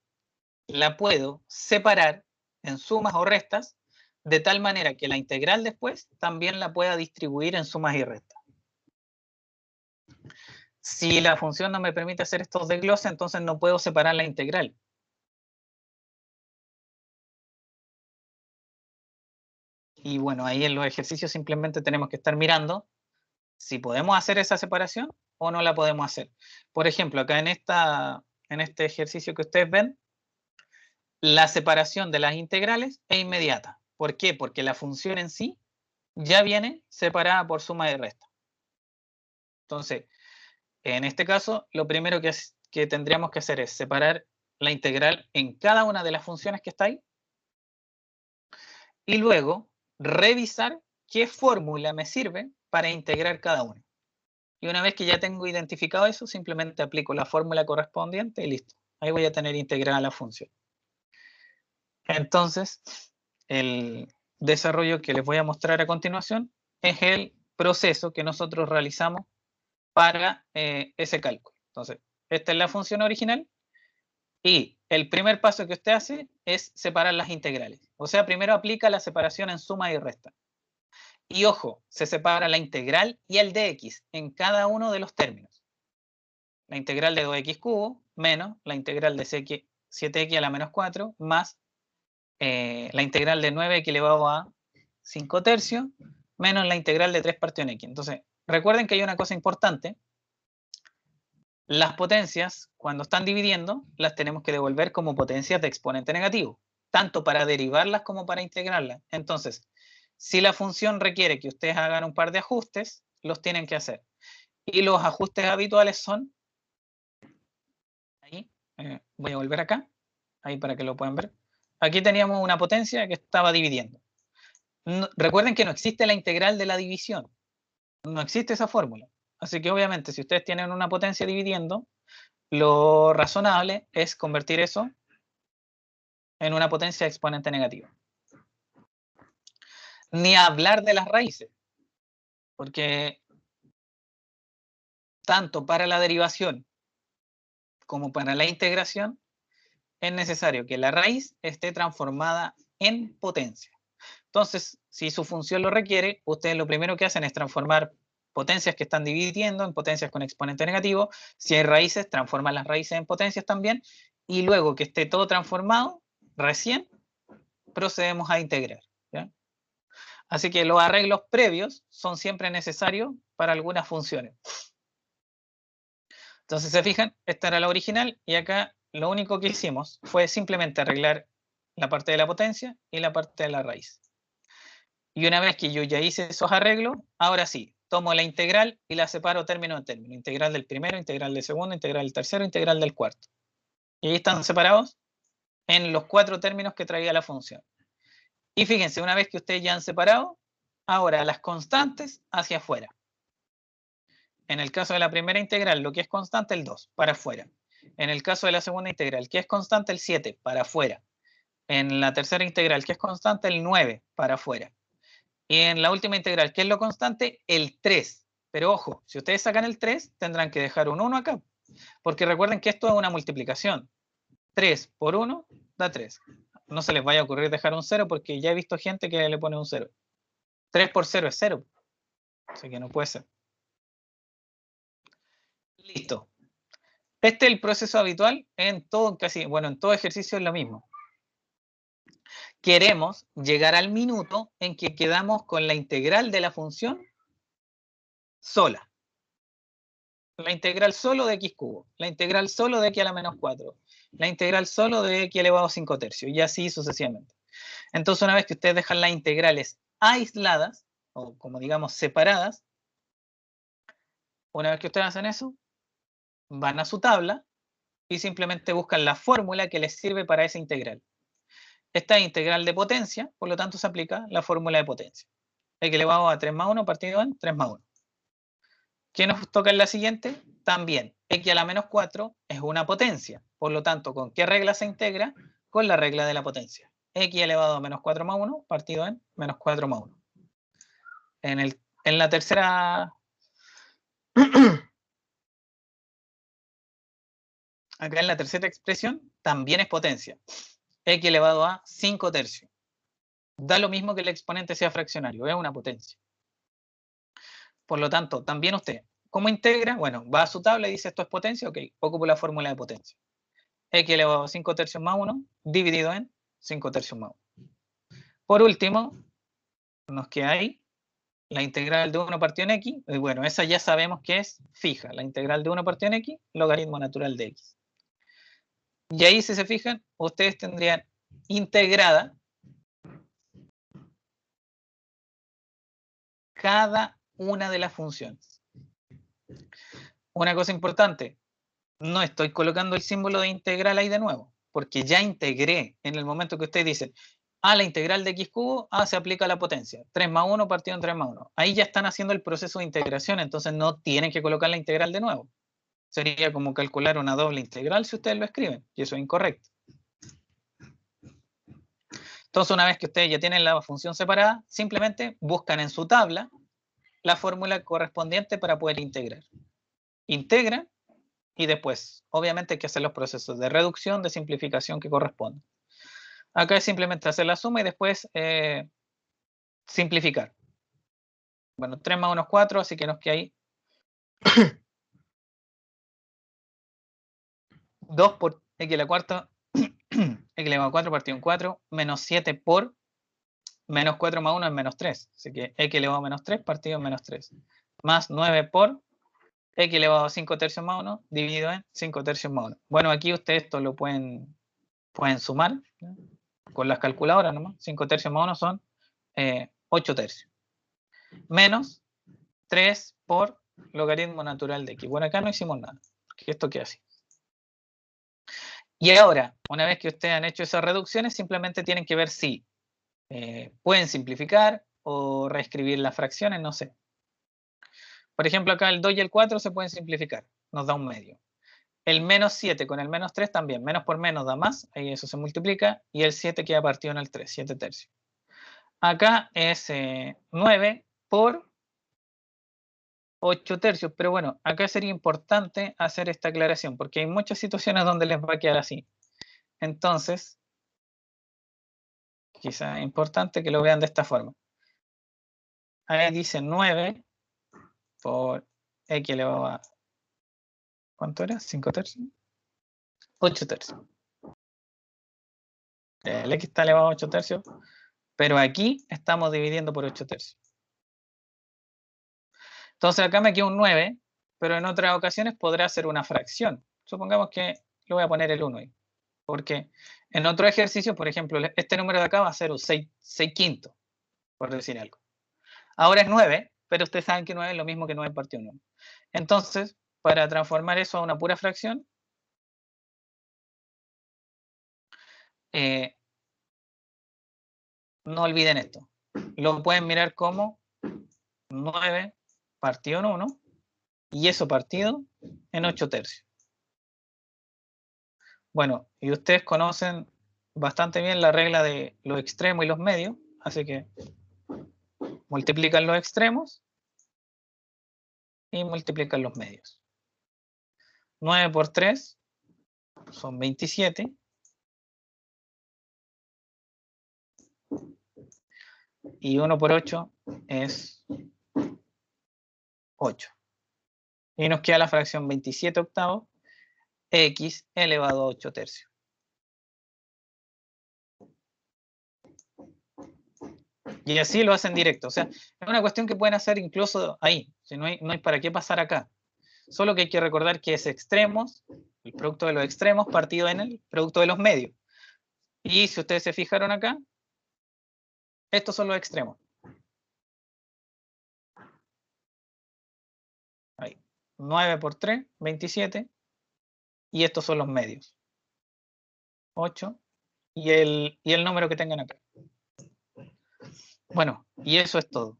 la puedo separar en sumas o restas de tal manera que la integral después también la pueda distribuir en sumas y restas. Si la función no me permite hacer estos desgloses, entonces no puedo separar la integral. Y bueno, ahí en los ejercicios simplemente tenemos que estar mirando si podemos hacer esa separación o no la podemos hacer. Por ejemplo, acá en este ejercicio que ustedes ven, la separación de las integrales es inmediata. ¿Por qué? Porque la función en sí ya viene separada por suma y resta. Entonces, en este caso, lo primero que tendríamos que hacer es separar la integral en cada una de las funciones que está ahí y luego revisar qué fórmula me sirve para integrar cada una. Y una vez que ya tengo identificado eso, simplemente aplico la fórmula correspondiente y listo. Ahí voy a tener integrada la función. Entonces, el desarrollo que les voy a mostrar a continuación es el proceso que nosotros realizamos para ese cálculo. Entonces, esta es la función original y el primer paso que usted hace es separar las integrales. O sea, primero aplica la separación en suma y resta. Y ojo, se separa la integral y el dx en cada uno de los términos. La integral de 2x cubo menos la integral de 7x a la menos 4 más la integral de 9x elevado a 5 tercios menos la integral de 3 partido en x. Entonces, recuerden que hay una cosa importante. Las potencias, cuando están dividiendo, las tenemos que devolver como potencias de exponente negativo, tanto para derivarlas como para integrarlas. Entonces, si la función requiere que ustedes hagan un par de ajustes, los tienen que hacer. Y los ajustes habituales son, ahí, voy a volver acá, ahí para que lo puedan ver. Aquí teníamos una potencia que estaba dividiendo. Recuerden que no existe la integral de la división, no existe esa fórmula. Así que obviamente si ustedes tienen una potencia dividiendo, lo razonable es convertir eso en una potencia de exponente negativa. Ni hablar de las raíces, porque tanto para la derivación como para la integración es necesario que la raíz esté transformada en potencia. Entonces, si su función lo requiere, ustedes lo primero que hacen es transformar potencias que están dividiendo en potencias con exponente negativo. Si hay raíces, transforman las raíces en potencias también. Y luego que esté todo transformado, recién procedemos a integrar. ¿Ya? Así que los arreglos previos son siempre necesarios para algunas funciones. Entonces, se fijan, esta era la original y acá lo único que hicimos fue simplemente arreglar la parte de la potencia y la parte de la raíz. Y una vez que yo ya hice esos arreglos, ahora sí, tomo la integral y la separo término a término. Integral del primero, integral del segundo, integral del tercero, integral del cuarto. Y ahí están separados en los 4 términos que traía la función. Y fíjense, una vez que ustedes ya han separado, ahora las constantes hacia afuera. En el caso de la primera integral, lo que es constante, el 2, para afuera. En el caso de la segunda integral, ¿qué es constante? El 7, para afuera. En la tercera integral, ¿qué es constante? El 9, para afuera. Y en la última integral, ¿qué es lo constante? El 3. Pero ojo, si ustedes sacan el 3, tendrán que dejar un 1 acá. Porque recuerden que esto es una multiplicación. 3 por 1 da 3. No se les vaya a ocurrir dejar un 0 porque ya he visto gente que le pone un 0. 3 por 0 es 0. Así que no puede ser. Listo. Este es el proceso habitual en todo, en todo ejercicio es lo mismo. Queremos llegar al minuto en que quedamos con la integral de la función sola. La integral solo de x cubo, la integral solo de x a la menos 4, la integral solo de x elevado a 5 tercios, y así sucesivamente. Entonces, una vez que ustedes dejan las integrales aisladas, o como digamos separadas, una vez que ustedes hacen eso, van a su tabla y simplemente buscan la fórmula que les sirve para esa integral. Esta es integral de potencia, por lo tanto se aplica la fórmula de potencia. X elevado a 3 más 1 partido en 3 más 1. ¿Qué nos toca en la siguiente? También, x a la menos 4 es una potencia. Por lo tanto, ¿con qué regla se integra? Con la regla de la potencia. X elevado a menos 4 más 1 partido en menos 4 más 1. En la tercera... Acá en la tercera expresión también es potencia. X elevado a 5 tercios. Da lo mismo que el exponente sea fraccionario, es una potencia. Por lo tanto, también usted, ¿cómo integra? Bueno, va a su tabla y dice esto es potencia, ok, ocupo la fórmula de potencia. X elevado a 5 tercios más 1 dividido en 5 tercios más 1. Por último, nos queda ahí la integral de 1 partido en x. Bueno, esa ya sabemos que es fija. La integral de 1 partido en x, logaritmo natural de x. Y ahí, si se fijan, ustedes tendrían integrada cada una de las funciones. Una cosa importante, no estoy colocando el símbolo de integral ahí de nuevo, porque ya integré en el momento que ustedes dicen, la integral de x cubo, se aplica la potencia, 3 más 1 partido en 3 más 1. Ahí ya están haciendo el proceso de integración, entonces no tienen que colocar la integral de nuevo. Sería como calcular una doble integral si ustedes lo escriben, y eso es incorrecto. Entonces, una vez que ustedes ya tienen la función separada, simplemente buscan en su tabla la fórmula correspondiente para poder integrar. Integran y después, obviamente, hay que hacer los procesos de reducción, de simplificación que corresponden. Acá es simplemente hacer la suma y después simplificar. Bueno, 3 más 1 es 4, así que nos queda ahí 2 por x a la cuarta, x elevado a 4 partido en 4, menos 7 por menos 4 más 1 es menos 3. Así que x elevado a menos 3 partido en menos 3. Más 9 por x elevado a 5 tercios más 1 dividido en 5 tercios más 1. Bueno, aquí ustedes esto lo pueden sumar, ¿no? Con las calculadoras nomás. 5 tercios más 1 son 8 tercios. Menos 3 por logaritmo natural de x. Bueno, acá no hicimos nada, porque esto queda así. Y ahora, una vez que ustedes han hecho esas reducciones, simplemente tienen que ver si pueden simplificar o reescribir las fracciones, no sé. Por ejemplo, acá el 2 y el 4 se pueden simplificar, nos da un medio. El menos 7 con el menos 3 también, menos por menos da más, ahí eso se multiplica, y el 7 queda partido en el 3, 7 tercios. Acá es 9 por 8 tercios, pero bueno, acá sería importante hacer esta aclaración, porque hay muchas situaciones donde les va a quedar así. Entonces, quizá es importante que lo vean de esta forma. Ahí dice 9 por x elevado a... ¿Cuánto era? ¿5 tercios? 8 tercios. El x está elevado a 8 tercios, pero aquí estamos dividiendo por 8 tercios. Entonces acá me queda un 9, pero en otras ocasiones podrá ser una fracción. Supongamos que le voy a poner el 1 ahí. Porque en otro ejercicio, por ejemplo, este número de acá va a ser un 6 quintos, por decir algo. Ahora es 9, pero ustedes saben que 9 es lo mismo que 9 partido 1. Entonces, para transformar eso a una pura fracción, no olviden esto. Lo pueden mirar como 9 partido en 1 y eso partido en 8 tercios. Bueno, y ustedes conocen bastante bien la regla de los extremos y los medios, así que multiplican los extremos y multiplican los medios. 9 por 3 son 27. Y 1 por 8 es 8. Y nos queda la fracción 27 octavos, x elevado a 8 tercios. Y así lo hacen directo. O sea, es una cuestión que pueden hacer incluso ahí. Si no hay para qué pasar acá. Solo que hay que recordar que es extremos, el producto de los extremos partido en el producto de los medios. Y si ustedes se fijaron acá, estos son los extremos. Ahí. 9 por 3, 27. Y estos son los medios. 8. Y el número que tengan acá. Bueno, y eso es todo.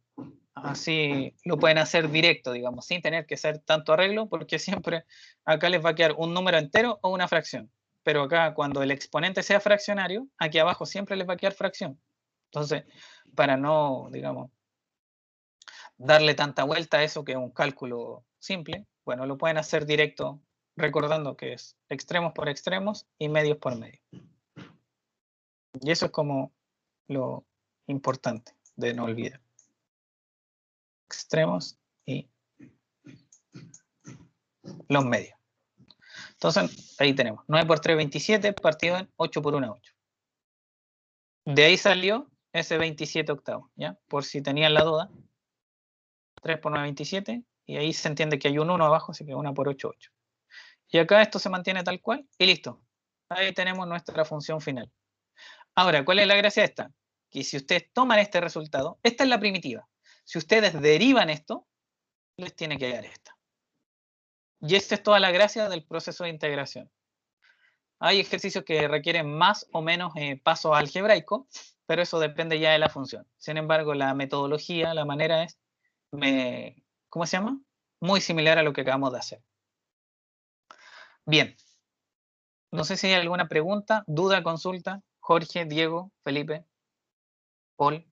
Así lo pueden hacer directo, digamos, sin tener que hacer tanto arreglo, porque siempre acá les va a quedar un número entero o una fracción. Pero acá, cuando el exponente sea fraccionario, aquí abajo siempre les va a quedar fracción. Entonces, para no, digamos, darle tanta vuelta a eso que es un cálculo simple, bueno, lo pueden hacer directo, recordando que es extremos por extremos y medios por medios. Y eso es como lo importante de no olvidar. Extremos y los medios. Entonces, ahí tenemos 9 por 3, 27, partido en 8 por 1, 8. De ahí salió ese 27 octavos, ¿ya? Por si tenían la duda. 3 por 9, 27. Y ahí se entiende que hay un 1 abajo, así que 1 por 8, 8. Y acá esto se mantiene tal cual y listo. Ahí tenemos nuestra función final. Ahora, ¿cuál es la gracia de esta? Que si ustedes toman este resultado, esta es la primitiva. Si ustedes derivan esto, les tiene que dar esta. Y esta es toda la gracia del proceso de integración. Hay ejercicios que requieren más o menos pasos algebraicos, pero eso depende ya de la función. Sin embargo, la metodología, la manera es, ¿cómo se llama? Muy similar a lo que acabamos de hacer. Bien. No sé si hay alguna pregunta, duda, consulta. Jorge, Diego, Felipe, Paul.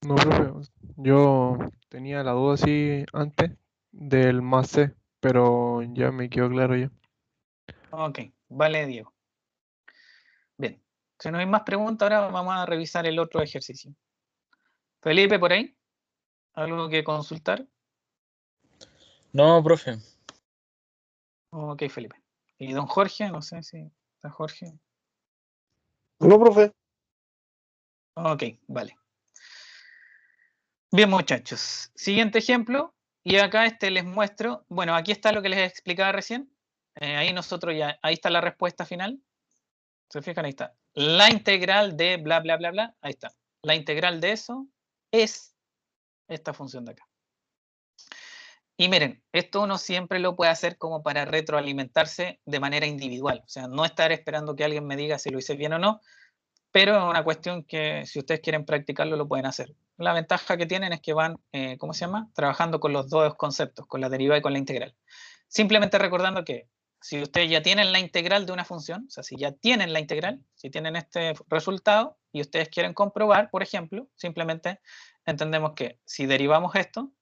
No, profe, yo tenía la duda así antes del más C, pero ya me quedó claro ya. Ok, vale, Diego. Bien. Si no hay más preguntas, ahora vamos a revisar el otro ejercicio. Felipe, por ahí. ¿Algo que consultar? No, profe. Ok, Felipe. Y don Jorge, no sé si está Jorge. No, profe. Ok, vale. Bien, muchachos. Siguiente ejemplo. Y acá les muestro. Bueno, aquí está lo que les explicaba recién. Ahí nosotros ya, ahí está la respuesta final. ¿Se fijan? Ahí está. La integral de bla, bla, bla, bla. Ahí está. La integral de eso es esta función de acá. Y miren, esto uno siempre lo puede hacer como para retroalimentarse de manera individual. O sea, no estar esperando que alguien me diga si lo hice bien o no, pero es una cuestión que si ustedes quieren practicarlo lo pueden hacer. La ventaja que tienen es que van, ¿cómo se llama? Trabajando con los dos conceptos, con la derivada y con la integral. Simplemente recordando que si ustedes ya tienen la integral de una función, o sea, si ya tienen la integral, si tienen este resultado y ustedes quieren comprobar, por ejemplo, simplemente entendemos que si derivamos esto,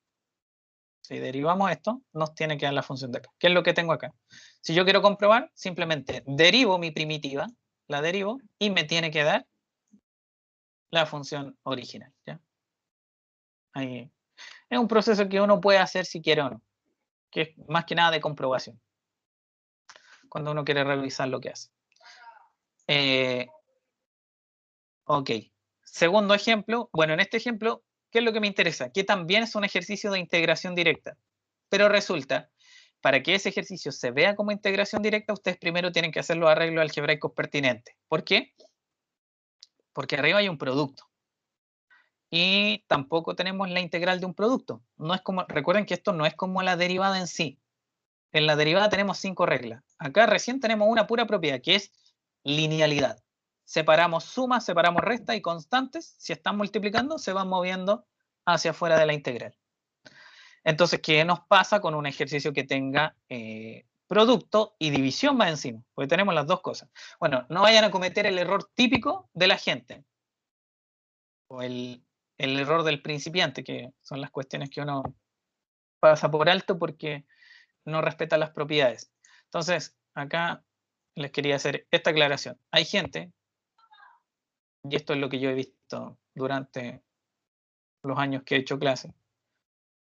nos tiene que dar la función de acá. ¿Qué es lo que tengo acá? Si yo quiero comprobar, simplemente derivo mi primitiva, la derivo y me tiene que dar la función original. ¿Ya? Ahí. Es un proceso que uno puede hacer si quiere o no, que es más que nada de comprobación, cuando uno quiere revisar lo que hace. Ok. Segundo ejemplo. Bueno, en este ejemplo, ¿qué es lo que me interesa? Que también es un ejercicio de integración directa. Pero resulta, para que ese ejercicio se vea como integración directa, ustedes primero tienen que hacer los arreglos algebraicos pertinentes. ¿Por qué? Porque arriba hay un producto. Y tampoco tenemos la integral de un producto. No es como, recuerden que esto no es como la derivada en sí. En la derivada tenemos 5 reglas. Acá recién tenemos una pura propiedad, que es linealidad. Separamos sumas, separamos restas y constantes. Si están multiplicando, se van moviendo hacia afuera de la integral. Entonces, ¿qué nos pasa con un ejercicio que tenga producto y división más encima? Porque tenemos las dos cosas. Bueno, no vayan a cometer el error típico de la gente. O el error del principiante, que son las cuestiones que uno pasa por alto porque no respeta las propiedades. Entonces, acá les quería hacer esta aclaración. Hay gente, y esto es lo que yo he visto durante los años que he hecho clase,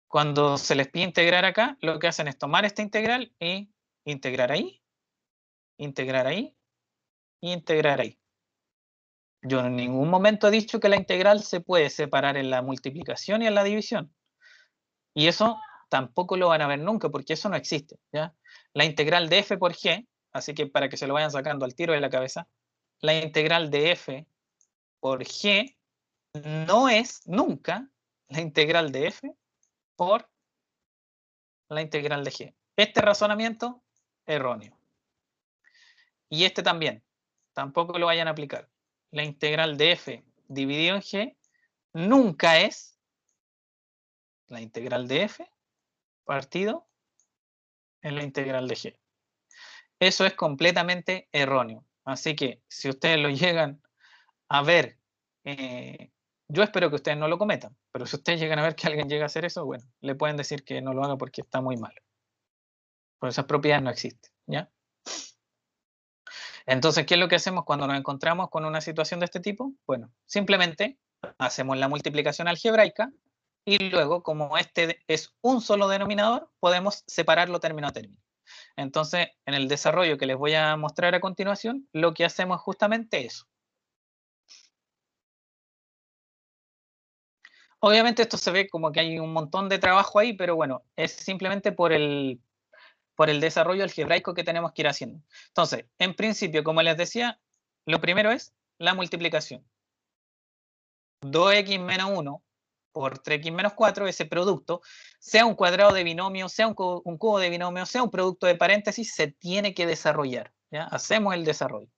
cuando se les pide integrar acá, lo que hacen es tomar esta integral y integrar ahí, integrar ahí y integrar ahí. Yo en ningún momento he dicho que la integral se puede separar en la multiplicación y en la división. Y eso tampoco lo van a ver nunca porque eso no existe, ¿ya? La integral de f por g, así que para que se lo vayan sacando al tiro de la cabeza, la integral de f por g no es nunca la integral de f por la integral de g. Este razonamiento, erróneo. Y este también, tampoco lo vayan a aplicar. La integral de f dividido en g nunca es la integral de f partido en la integral de g. Eso es completamente erróneo. Así que si ustedes lo llegan a ver, yo espero que ustedes no lo cometan, pero si ustedes llegan a ver que alguien llega a hacer eso, bueno, le pueden decir que no lo haga porque está muy mal. Pues esas propiedades no existen, ¿ya? Entonces, ¿qué es lo que hacemos cuando nos encontramos con una situación de este tipo? Bueno, simplemente hacemos la multiplicación algebraica y luego, como este es un solo denominador, podemos separarlo término a término. Entonces, en el desarrollo que les voy a mostrar a continuación, lo que hacemos es justamente eso. Obviamente esto se ve como que hay un montón de trabajo ahí, pero bueno, es simplemente por el desarrollo algebraico que tenemos que ir haciendo. Entonces, en principio, como les decía, lo primero es la multiplicación. 2x menos 1 por 3x menos 4, ese producto, sea un cuadrado de binomio, sea un cubo de binomio, sea un producto de paréntesis, se tiene que desarrollar, ¿ya? Hacemos el desarrollo.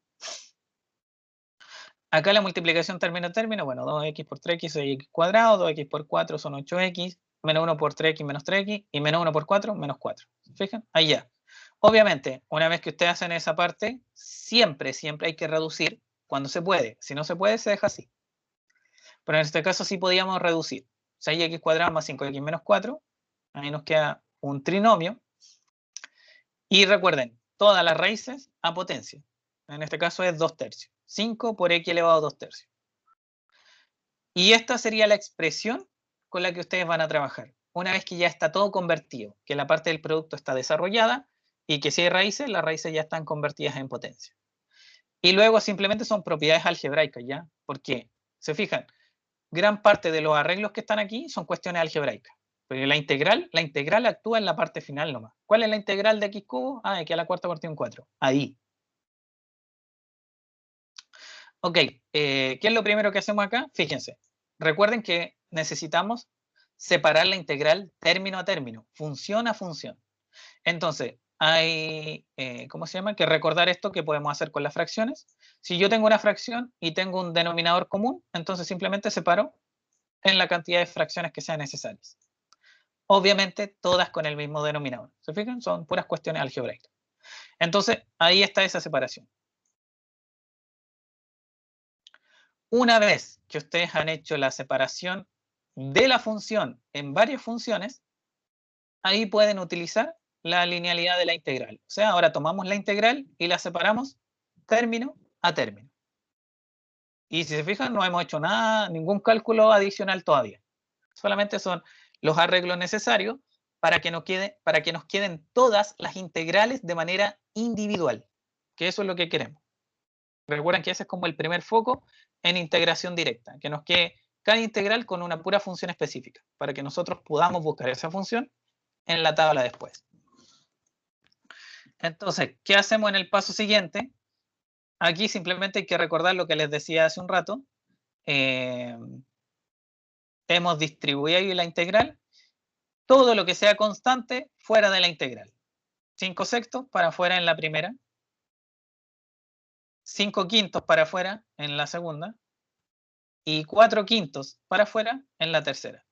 Acá la multiplicación término a término, bueno, 2x por 3x es x cuadrado, 2x por 4 son 8x, menos 1 por 3x menos 3x, y menos 1 por 4, menos 4. ¿Se fijan? Ahí ya. Obviamente, una vez que ustedes hacen esa parte, siempre hay que reducir cuando se puede. Si no se puede, se deja así. Pero en este caso sí podíamos reducir. 6x cuadrado más 5x menos 4. Ahí nos queda un trinomio. Y recuerden, todas las raíces a potencia. En este caso es 2 tercios. 5 por x elevado a 2 tercios. Y esta sería la expresión con la que ustedes van a trabajar. Una vez que ya está todo convertido, que la parte del producto está desarrollada y que si hay raíces, las raíces ya están convertidas en potencia. Y luego simplemente son propiedades algebraicas, ¿ya? Porque, se fijan, gran parte de los arreglos que están aquí son cuestiones algebraicas. Pero la integral actúa en la parte final nomás. ¿Cuál es la integral de x cubo? Ah, x a la cuarta partido en 4. Ahí. Ok, ¿qué es lo primero que hacemos acá? Fíjense, recuerden que necesitamos separar la integral término a término, función a función. Entonces, hay, ¿cómo se llama? Que recordar esto que podemos hacer con las fracciones. Si yo tengo una fracción y tengo un denominador común, entonces simplemente separo en la cantidad de fracciones que sean necesarias. Obviamente, todas con el mismo denominador. ¿Se fijan? Son puras cuestiones algebraicas. Entonces, ahí está esa separación. Una vez que ustedes han hecho la separación de la función en varias funciones, ahí pueden utilizar la linealidad de la integral. O sea, ahora tomamos la integral y la separamos término a término. Y si se fijan, no hemos hecho nada, ningún cálculo adicional todavía. Solamente son los arreglos necesarios para que nos queden todas las integrales de manera individual, que eso es lo que queremos. Recuerden que ese es como el primer foco en integración directa, que nos quede cada integral con una pura función específica, para que nosotros podamos buscar esa función en la tabla después. Entonces, ¿qué hacemos en el paso siguiente? Aquí simplemente hay que recordar lo que les decía hace un rato. Hemos distribuido la integral, todo lo que sea constante fuera de la integral. 5 sextos para afuera en la primera, 5 quintos para afuera en la segunda, y 4 quintos para afuera en la tercera.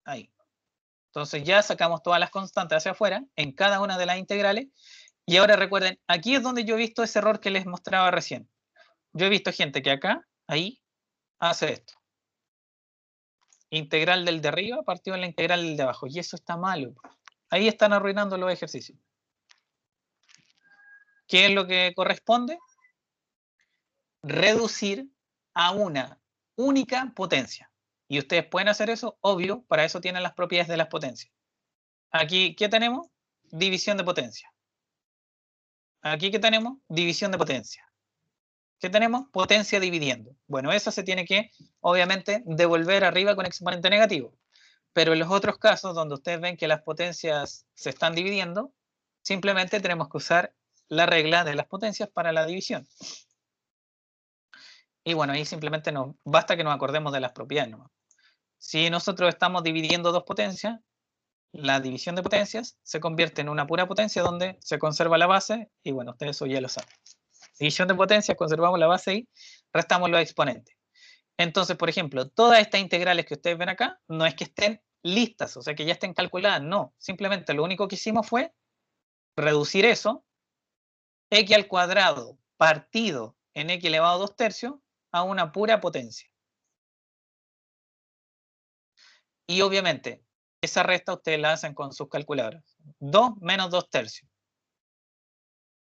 Ahí. Entonces ya sacamos todas las constantes hacia afuera en cada una de las integrales. Y ahora recuerden, aquí es donde yo he visto ese error que les mostraba recién. Yo he visto gente que acá, ahí, hace esto. Integral del de arriba partido en la integral del de abajo. Y eso está malo. Ahí están arruinando los ejercicios. ¿Qué es lo que corresponde? Reducir a una única potencia. Y ustedes pueden hacer eso, obvio, para eso tienen las propiedades de las potencias. Aquí, ¿qué tenemos? División de potencia. Aquí, ¿qué tenemos? División de potencia. ¿Qué tenemos? Potencia dividiendo. Bueno, eso se tiene que, obviamente, devolver arriba con exponente negativo. Pero en los otros casos, donde ustedes ven que las potencias se están dividiendo, simplemente tenemos que usar la regla de las potencias para la división. Y bueno, ahí simplemente nos basta que nos acordemos de las propiedades nomás. Si nosotros estamos dividiendo dos potencias, la división de potencias se convierte en una pura potencia donde se conserva la base, y bueno, ustedes eso ya lo saben. División de potencias, conservamos la base y restamos los exponentes. Entonces, por ejemplo, todas estas integrales que ustedes ven acá, no es que estén listas, o sea, que ya estén calculadas, no. Simplemente lo único que hicimos fue reducir eso, x al cuadrado partido en x elevado a 2 tercios, a una pura potencia. Y obviamente, esa resta ustedes la hacen con sus calculadoras. 2 menos 2 tercios.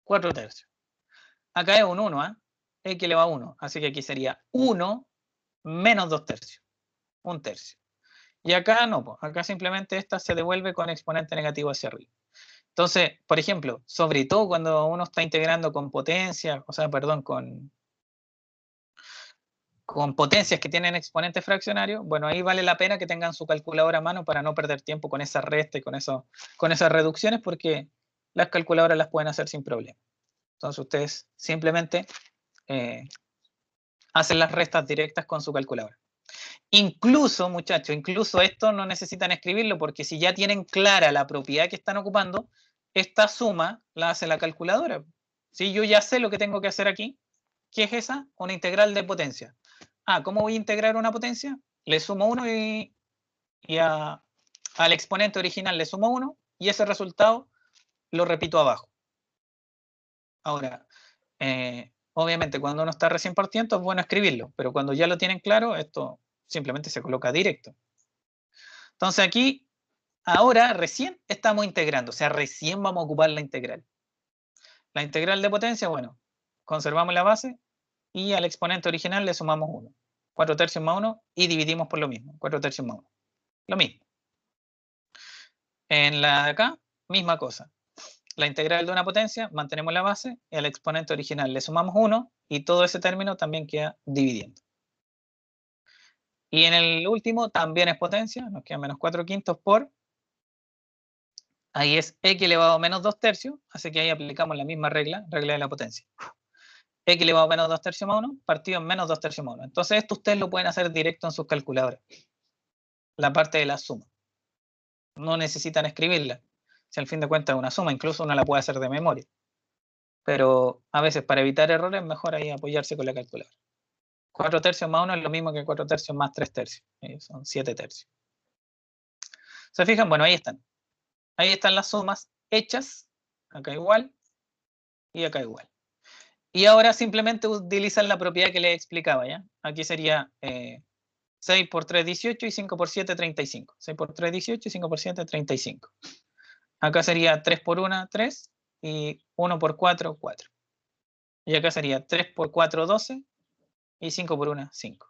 4 tercios. Acá es un 1, ¿eh? X elevado a 1. Así que aquí sería 1 menos 2 tercios. 1 tercio. Y acá no, pues acá simplemente esta se devuelve con exponente negativo hacia arriba. Entonces, por ejemplo, sobre todo cuando uno está integrando con potencias, o sea, perdón, con potencias que tienen exponentes fraccionarios, bueno, ahí vale la pena que tengan su calculadora a mano para no perder tiempo con esa resta y con esas reducciones, porque las calculadoras las pueden hacer sin problema. Entonces ustedes simplemente hacen las restas directas con su calculadora. Incluso, muchachos, incluso esto no necesitan escribirlo, porque si ya tienen clara la propiedad que están ocupando, esta suma la hace la calculadora. Si yo ya sé lo que tengo que hacer aquí, ¿qué es esa? Una integral de potencia. ¿Cómo voy a integrar una potencia? Le sumo 1 y al exponente original le sumo 1 y ese resultado lo repito abajo. Ahora, obviamente cuando uno está recién partiendo es bueno escribirlo, pero cuando ya lo tienen claro, esto simplemente se coloca directo. Entonces aquí, ahora recién estamos integrando, o sea, recién vamos a ocupar la integral. La integral de potencia, bueno, conservamos la base y al exponente original le sumamos 1. 4 tercios más 1 y dividimos por lo mismo, 4 tercios más 1. Lo mismo. En la de acá, misma cosa. La integral de una potencia, mantenemos la base y al exponente original le sumamos 1 y todo ese término también queda dividiendo. Y en el último también es potencia, nos queda menos 4 quintos por, ahí es x elevado a menos 2 tercios, así que ahí aplicamos la misma regla de la potencia. X elevado a menos 2 tercios más 1, partido en menos 2 tercios más 1. Entonces esto ustedes lo pueden hacer directo en sus calculadoras. La parte de la suma. No necesitan escribirla. Si al fin de cuentas es una suma, incluso uno la puede hacer de memoria. Pero a veces para evitar errores es mejor ahí apoyarse con la calculadora. 4 tercios más 1 es lo mismo que 4 tercios más 3 tercios. Son 7 tercios. ¿Se fijan? Bueno, ahí están. Ahí están las sumas hechas. Acá igual y acá igual. Y ahora simplemente utilizan la propiedad que les explicaba, ¿ya? Aquí sería 6 por 3, 18 y 5 por 7, 35. 6 por 3, 18 y 5 por 7, 35. Acá sería 3 por 1, 3 y 1 por 4, 4. Y acá sería 3 por 4, 12 y 5 por 1, 5.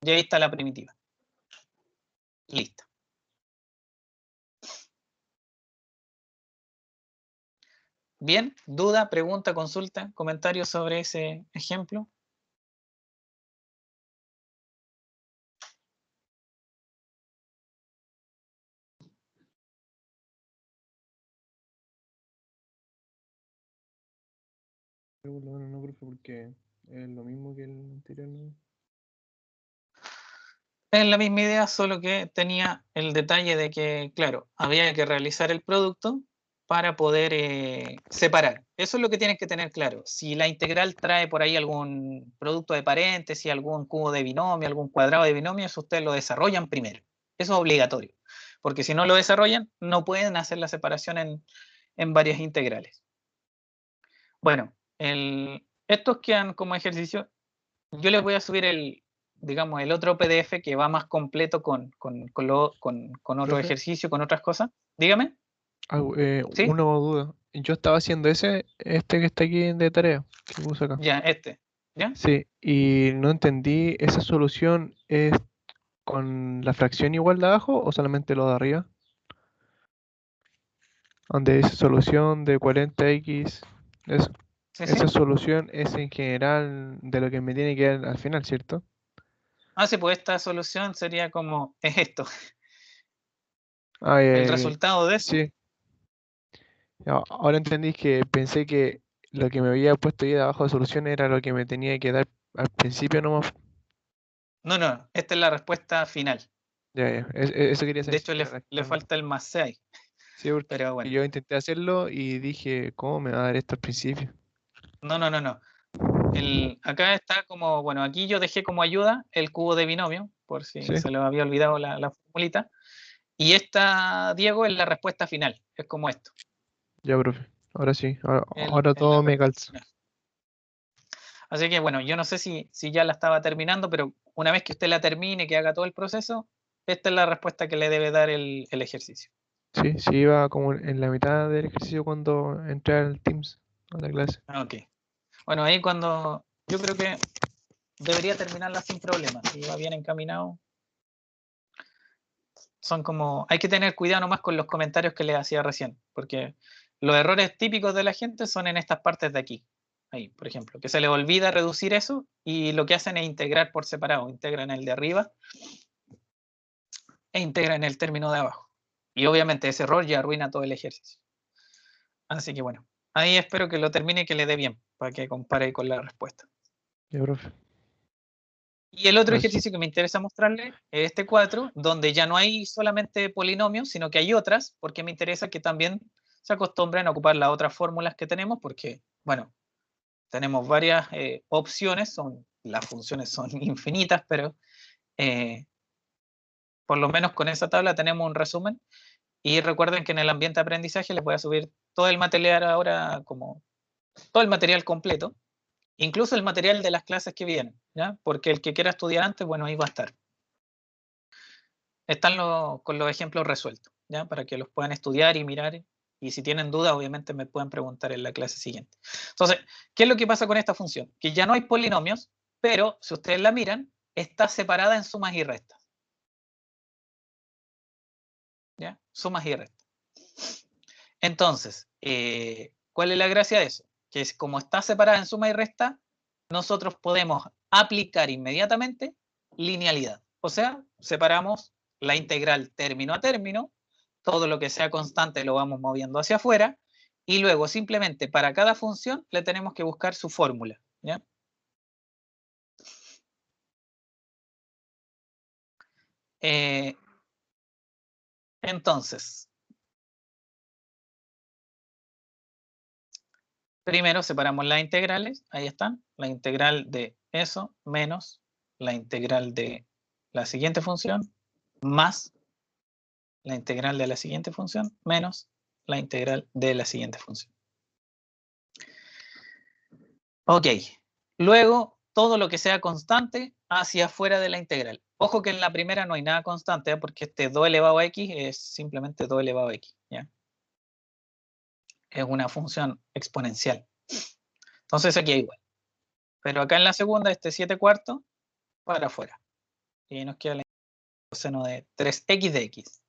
Y ahí está la primitiva. Listo. Bien, duda, pregunta, consulta, comentario sobre ese ejemplo. Bueno, no, profe, porque es lo mismo que el anterior, ¿no? Es la misma idea, solo que tenía el detalle de que, claro, había que realizar el producto para poder separar. Eso es lo que tienes que tener claro. Si la integral trae por ahí algún producto de paréntesis, algún cubo de binomio, algún cuadrado de binomio, eso ustedes lo desarrollan primero. Eso es obligatorio. Porque si no lo desarrollan, no pueden hacer la separación en varias integrales. Bueno, estos quedan como ejercicio. Yo les voy a subir digamos, el otro PDF que va más completo con otro Profe. ejercicio, con otras cosas. Dígame. ¿Sí? Una duda. Yo estaba haciendo este que está aquí de tarea, que puse acá. Ya, ¿ya? Sí, y no entendí, ¿esa solución es con la fracción igual de abajo o solamente lo de arriba? Donde dice solución de 40x, eso. Sí, Esa sí. solución es en general de lo que me tiene que dar al final, ¿cierto? Sí, pues esta solución sería como, es esto. El resultado de eso. sí. Ahora entendí que pensé que lo que me había puesto ahí de abajo de solución era lo que me tenía que dar al principio nomás. No, esta es la respuesta final. Ya. Eso quería De saber. hecho, le falta el más 6. Sí, porque Pero bueno, yo intenté hacerlo y dije, ¿cómo me va a dar esto al principio? no. Acá está como, bueno, aquí yo dejé como ayuda el cubo de binomio, por si Sí, se les había olvidado la formulita. Y esta, Diego, es la respuesta final. Es como esto. ya, profe. Ahora sí, ahora Es la todo me respuesta calza. final. Así que bueno, yo no sé si ya la estaba terminando, pero una vez que usted la termine, que haga todo el proceso, esta es la respuesta que le debe dar el ejercicio. Sí, iba como en la mitad del ejercicio cuando entré al Teams, a la clase. Ok. Bueno, ahí cuando yo creo que debería terminarla sin problemas. Si va bien encaminado. Son como, hay que tener cuidado nomás con los comentarios que les hacía recién, porque los errores típicos de la gente son en estas partes de aquí. Ahí, por ejemplo, que se les olvida reducir eso y lo que hacen es integrar por separado. Integran el de arriba e integran el término de abajo. Y obviamente ese error ya arruina todo el ejercicio. Así que bueno, ahí espero que lo termine y que le dé bien, para que compare con la respuesta. Ya, profe. Y el otro Gracias. ejercicio que me interesa mostrarle es este 4, donde ya no hay solamente polinomios, sino que hay otras, porque me interesa que también se acostumbren a ocupar las otras fórmulas que tenemos, porque, bueno, tenemos varias opciones, las funciones son infinitas, pero por lo menos con esa tabla tenemos un resumen. Y recuerden que en el ambiente de aprendizaje les voy a subir todo el material ahora, como todo el material completo, incluso el material de las clases que vienen, ¿ya? Porque el que quiera estudiar antes, bueno, ahí va a estar. Están con los ejemplos resueltos, ¿ya? Para que los puedan estudiar y mirar. Y si tienen dudas, obviamente me pueden preguntar en la clase siguiente. Entonces, ¿qué es lo que pasa con esta función? Que ya no hay polinomios, pero si ustedes la miran, está separada en sumas y restas. ¿Ya? Sumas y restas. Entonces, ¿cuál es la gracia de eso? Que es como está separada en suma y resta, nosotros podemos aplicar inmediatamente linealidad. O sea, separamos la integral término a término, todo lo que sea constante lo vamos moviendo hacia afuera, y luego simplemente para cada función le tenemos que buscar su fórmula. ¿Ya? Entonces, primero separamos las integrales, ahí están, la integral de eso menos la integral de la siguiente función más la integral de la siguiente función menos la integral de la siguiente función. Ok, luego todo lo que sea constante hacia afuera de la integral. Ojo que en la primera no hay nada constante, porque este 2 elevado a x es simplemente 2 elevado a x. ¿ya? Es una función exponencial. Entonces aquí es igual. Pero acá en la segunda, este 7 cuartos para afuera. Y nos queda el coseno de 3x de x.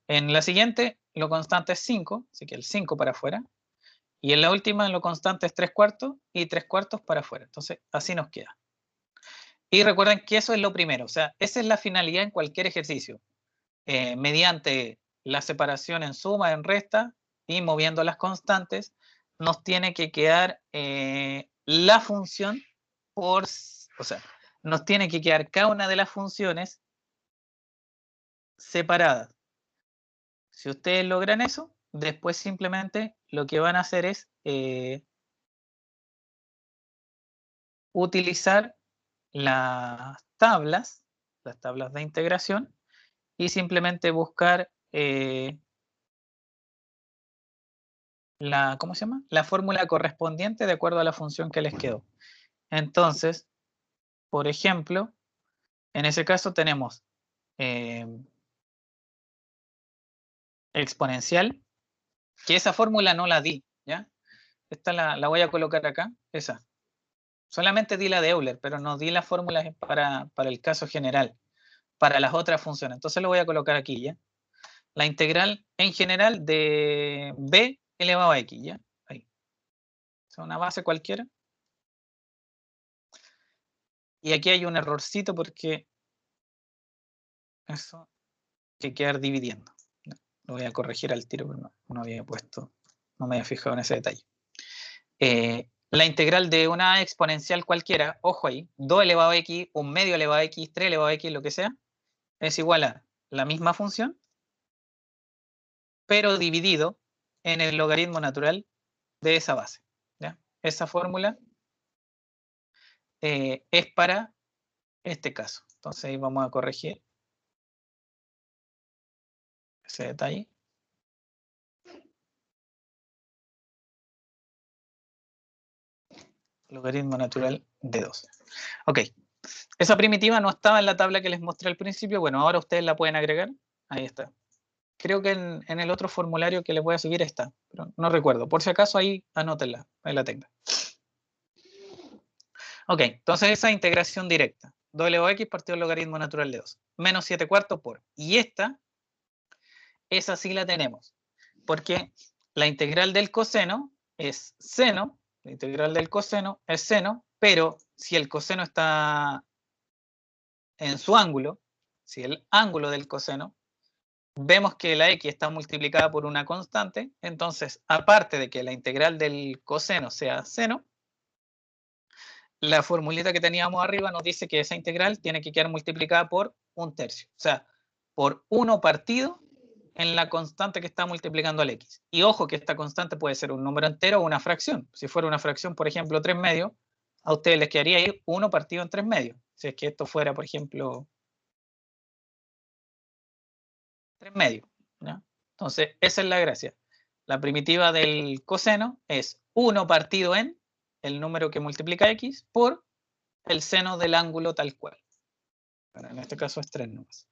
En la siguiente, lo constante es 5, así que el 5 para afuera. Y en la última, lo constante es 3 cuartos y 3 cuartos para afuera. Entonces, así nos queda. Y recuerden que eso es lo primero. O sea, esa es la finalidad en cualquier ejercicio. Mediante la separación en suma, en resta y moviendo las constantes, nos tiene que quedar la función o sea, nos tiene que quedar cada una de las funciones separadas. Si ustedes logran eso, después simplemente lo que van a hacer es utilizar las tablas de integración y simplemente buscar ¿cómo se llama? La fórmula correspondiente de acuerdo a la función que les quedó. Entonces, por ejemplo, en ese caso tenemos exponencial, que esa fórmula no la di, ¿ya? Esta la voy a colocar acá, esa. Solamente di la de Euler, pero no di la fórmula para el caso general, para las otras funciones. Entonces lo voy a colocar aquí, ¿ya? La integral en general de b elevado a x, ¿ya? Ahí. Es una base cualquiera. Y aquí hay un errorcito porque eso hay que quedar dividiendo. Lo voy a corregir al tiro, pero no había puesto, no me había fijado en ese detalle. La integral de una exponencial cualquiera, ojo ahí, 2 elevado a x, 1 medio elevado a x, 3 elevado a x, lo que sea, es igual a la misma función, pero dividido en el logaritmo natural de esa base. ¿Ya? Esa fórmula es para este caso. Entonces ahí vamos a corregir ese detalle. Logaritmo natural de 12. Ok. Esa primitiva no estaba en la tabla que les mostré al principio. Bueno, ahora ustedes la pueden agregar. Ahí está. Creo que en el otro formulario que les voy a subir está, pero no recuerdo. Por si acaso ahí anótenla, ahí la tengan. Ok, entonces esa integración directa. 2 elevado a x partido del logaritmo natural de 2. Menos 7 cuartos por. Y esa sí la tenemos. Porque la integral del coseno es seno. La integral del coseno es seno, pero si el coseno está en su ángulo, si el ángulo del coseno, vemos que la x está multiplicada por una constante, entonces, aparte de que la integral del coseno sea seno, la formulita que teníamos arriba nos dice que esa integral tiene que quedar multiplicada por 1/3. O sea, por 1 partido en la constante que está multiplicando al x. Y ojo que esta constante puede ser un número entero o una fracción. Si fuera una fracción, por ejemplo, 3 medios, a ustedes les quedaría ahí 1 partido en 3 medios. Si es que esto fuera, por ejemplo, 3 medios. ¿Ya? Entonces, esa es la gracia. La primitiva del coseno es 1 partido en el número que multiplica x por el seno del ángulo tal cual. Bueno, en este caso es 3 nomás.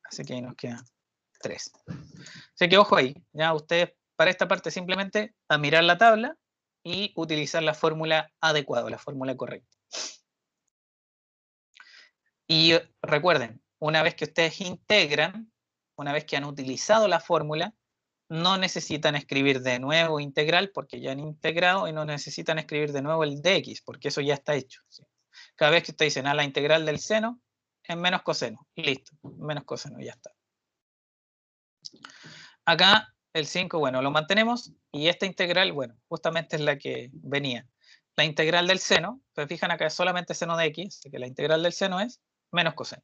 Así que ahí nos queda 3. Así que ojo ahí. Ya ustedes para esta parte simplemente a mirar la tabla y utilizar la fórmula adecuada, la fórmula correcta. Y recuerden, una vez que ustedes integran, una vez que han utilizado la fórmula, no necesitan escribir de nuevo integral porque ya han integrado y no necesitan escribir de nuevo el dx porque eso ya está hecho. ¿Sí? Cada vez que ustedes dicen la integral del seno es menos coseno, listo, menos coseno, ya está. Acá el 5, bueno, lo mantenemos y esta integral, bueno, justamente es la que venía. La integral del seno, se fijan acá es solamente seno de x, así que la integral del seno es menos coseno.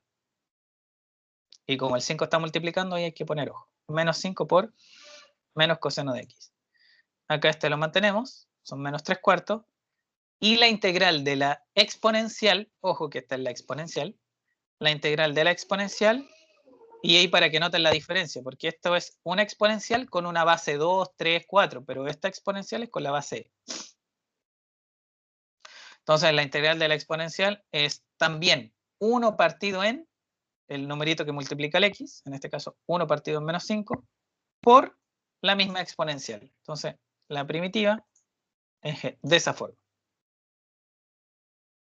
Y como el 5 está multiplicando, ahí hay que poner ojo. Menos 5 por menos coseno de x. Acá este lo mantenemos, son menos 3 cuartos. Y la integral de la exponencial, ojo que esta es la exponencial, la integral de la exponencial, y ahí para que noten la diferencia, porque esto es una exponencial con una base 2, 3, 4, pero esta exponencial es con la base e. Entonces la integral de la exponencial es también 1 partido en el numerito que multiplica el x, en este caso 1 partido en menos 5, por la misma exponencial. Entonces la primitiva es de esa forma.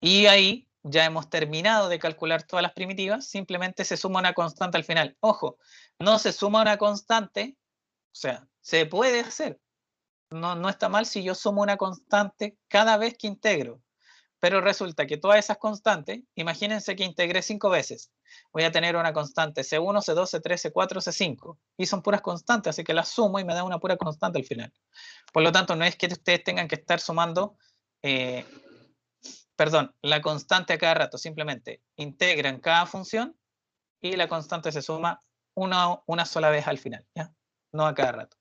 Y ahí ya hemos terminado de calcular todas las primitivas, simplemente se suma una constante al final. Ojo, no se suma una constante, o sea, se puede hacer. No está mal si yo sumo una constante cada vez que integro. Pero resulta que todas esas constantes, imagínense que integré 5 veces. Voy a tener una constante C1, C2, C3, C4, C5. Y son puras constantes, así que las sumo y me da una pura constante al final. Por lo tanto, no es que ustedes tengan que estar sumando, la constante a cada rato. Simplemente integran cada función y la constante se suma una sola vez al final, ¿ya? No a cada rato.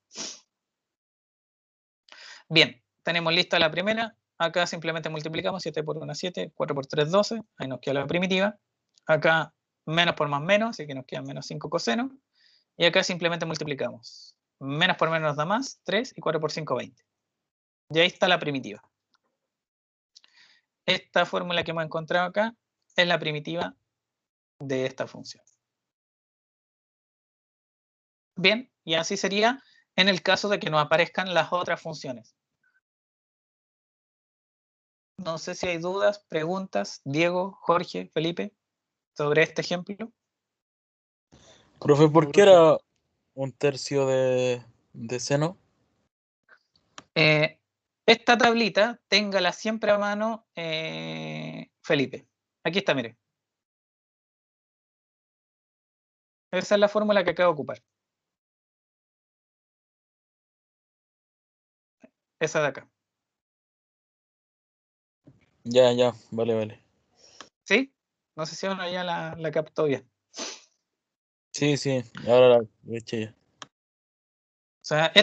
Bien, tenemos lista la primera. Acá simplemente multiplicamos 7 por 1, 7, 4 por 3, 12. Ahí nos queda la primitiva. Acá menos por más menos, así que nos queda menos 5 coseno. Y acá simplemente multiplicamos. Menos por menos nos da más, 3 y 4 por 5, 20. Y ahí está la primitiva. Esta fórmula que hemos encontrado acá es la primitiva de esta función. Bien, y así sería en el caso de que nos aparezcan las otras funciones. No sé si hay dudas, preguntas, Diego, Jorge, Felipe, sobre este ejemplo. Profe, ¿por No, qué profe. era 1/3 de seno? Esta tablita, téngala siempre a mano, Felipe. Aquí está, mire. Esa es la fórmula que acabo de ocupar. Esa de acá. Ya, vale. ¿Sí? No sé si uno ya la captó bien. Sí, ahora la eché ya. O sea,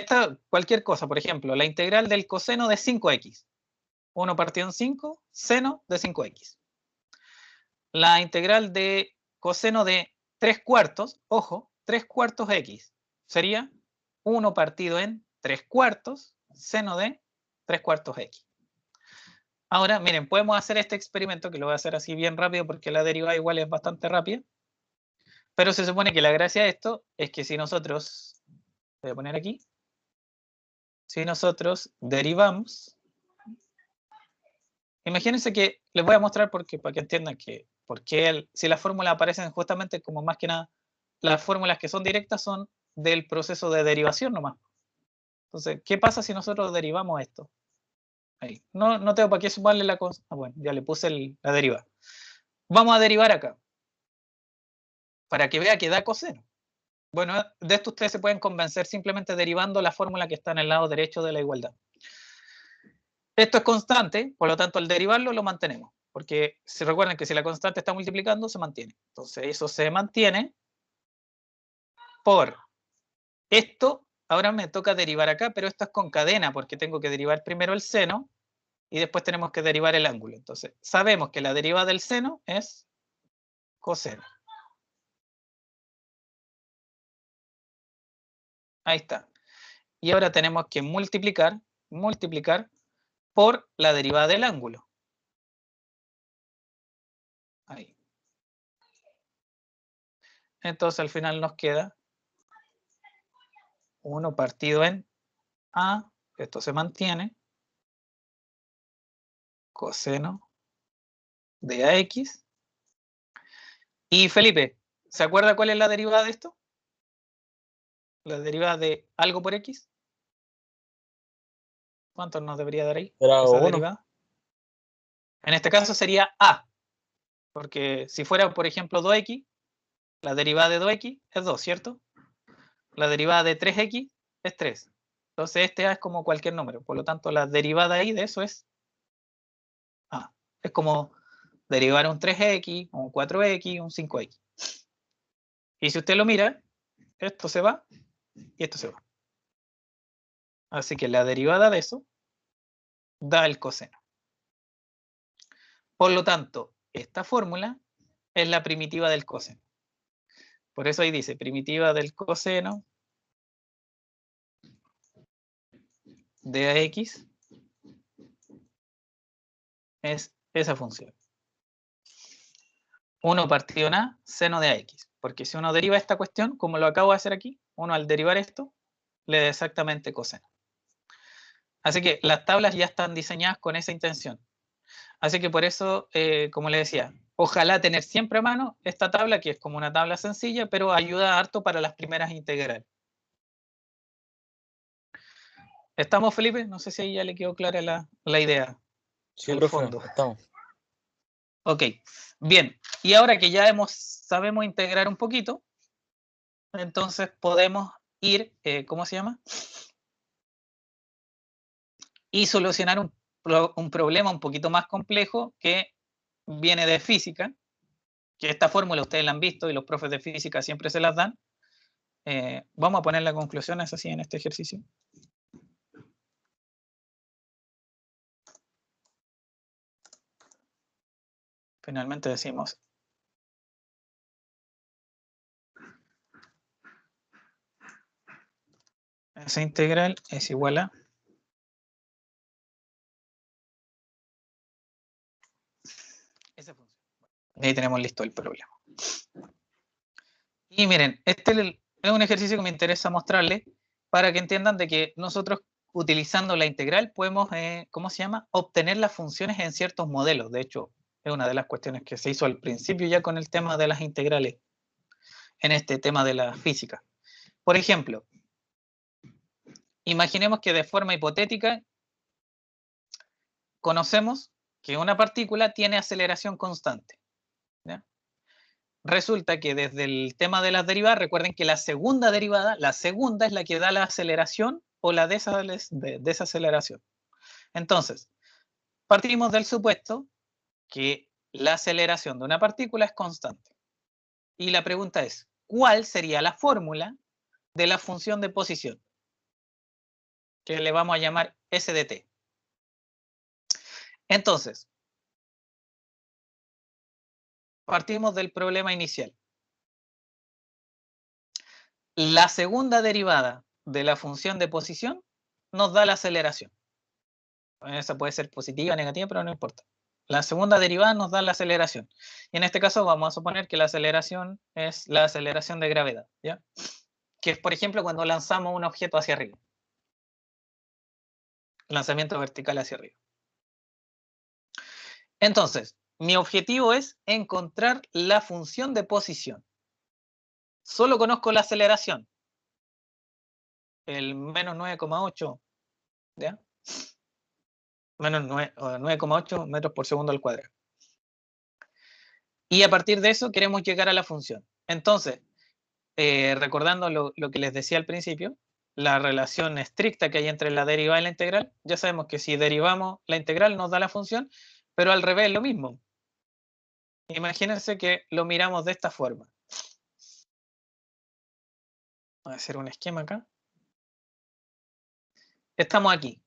cualquier cosa, por ejemplo, la integral del coseno de 5x. 1 partido en 5, seno de 5x. La integral de coseno de 3 cuartos, ojo, 3 cuartos x, sería 1 partido en 3 cuartos, seno de 3 cuartos x. Ahora, miren, podemos hacer este experimento, que lo voy a hacer así bien rápido porque la derivada igual es bastante rápida. Pero se supone que la gracia de esto es que si nosotros, voy a poner aquí, si nosotros derivamos, imagínense que les voy a mostrar porque, para que entiendan que si las fórmulas aparecen justamente como más que nada, las fórmulas que son directas son del proceso de derivación nomás. Entonces, ¿qué pasa si nosotros derivamos esto? Ahí. No tengo para qué sumarle la cosa. Bueno, ya le puse la derivada. Vamos a derivar acá. Para que vea que da coseno. Bueno, de esto ustedes se pueden convencer simplemente derivando la fórmula que está en el lado derecho de la igualdad. Esto es constante, por lo tanto al derivarlo lo mantenemos, porque si recuerden que si la constante está multiplicando se mantiene. Entonces eso se mantiene por esto. Ahora me toca derivar acá, pero esto es con cadena porque tengo que derivar primero el seno y después tenemos que derivar el ángulo. Entonces sabemos que la derivada del seno es coseno. Ahí está. Y ahora tenemos que multiplicar por la derivada del ángulo. Ahí. Entonces al final nos queda 1 partido en A, esto se mantiene, coseno de AX. Y Felipe, ¿se acuerda cuál es la derivada de esto? La derivada de algo por X. ¿Cuánto nos debería dar ahí? Era Esa 1. derivada. En este caso sería A, porque si fuera, por ejemplo, 2X, la derivada de 2X es 2, ¿cierto? La derivada de 3X es 3. Entonces este A es como cualquier número, por lo tanto la derivada ahí de eso es A. Es como derivar un 3X, un 4X, un 5X. Y si usted lo mira, esto se va y esto se va. Así que la derivada de eso da el coseno. Por lo tanto, esta fórmula es la primitiva del coseno. Por eso ahí dice primitiva del coseno de AX es esa función. 1 partido en A, seno de AX. Porque si uno deriva esta cuestión, como lo acabo de hacer aquí, uno al derivar esto, le da exactamente coseno. Así que las tablas ya están diseñadas con esa intención. Así que por eso, como les decía, ojalá tener siempre a mano esta tabla, que es como una tabla sencilla, pero ayuda harto para las primeras integrales. ¿Estamos, Felipe? No sé si ahí ya le quedó clara la idea. Sí, el profe, fondo. estamos. Ok, bien. Y ahora que ya sabemos integrar un poquito, entonces podemos ir, ¿cómo se llama? Y solucionar un problema un poquito más complejo que viene de física, que esta fórmula ustedes la han visto y los profes de física siempre se las dan. Vamos a poner las conclusiones así en este ejercicio. Finalmente decimos esa integral es igual a esa función. Ahí tenemos listo el problema. Y miren, este es un ejercicio que me interesa mostrarles para que entiendan de que nosotros utilizando la integral podemos, ¿cómo se llama? Obtener las funciones en ciertos modelos. De hecho, es una de las cuestiones que se hizo al principio ya con el tema de las integrales en este tema de la física. Por ejemplo, imaginemos que de forma hipotética conocemos que una partícula tiene aceleración constante, ¿ya? resulta que desde el tema de las derivadas, recuerden que la segunda derivada, la segunda es la que da la aceleración o la desaceleración. Entonces, partimos del supuesto que la aceleración de una partícula es constante. Y la pregunta es, ¿cuál sería la fórmula de la función de posición? Que le vamos a llamar S de t. Entonces, partimos del problema inicial. La segunda derivada de la función de posición nos da la aceleración. Esa puede ser positiva o negativa, pero no importa. La segunda derivada nos da la aceleración. Y en este caso vamos a suponer que la aceleración es la aceleración de gravedad, ¿ya? Que es, por ejemplo, cuando lanzamos un objeto hacia arriba. Lanzamiento vertical hacia arriba. Entonces, mi objetivo es encontrar la función de posición. Solo conozco la aceleración. El menos 9,8, ¿ya? Menos 9,8 metros por segundo al cuadrado. Y a partir de eso queremos llegar a la función. Entonces, recordando lo que les decía al principio, la relación estricta que hay entre la derivada y la integral, ya sabemos que si derivamos la integral nos da la función, pero al revés lo mismo. Imagínense que lo miramos de esta forma. Voy a hacer un esquema acá. Estamos aquí.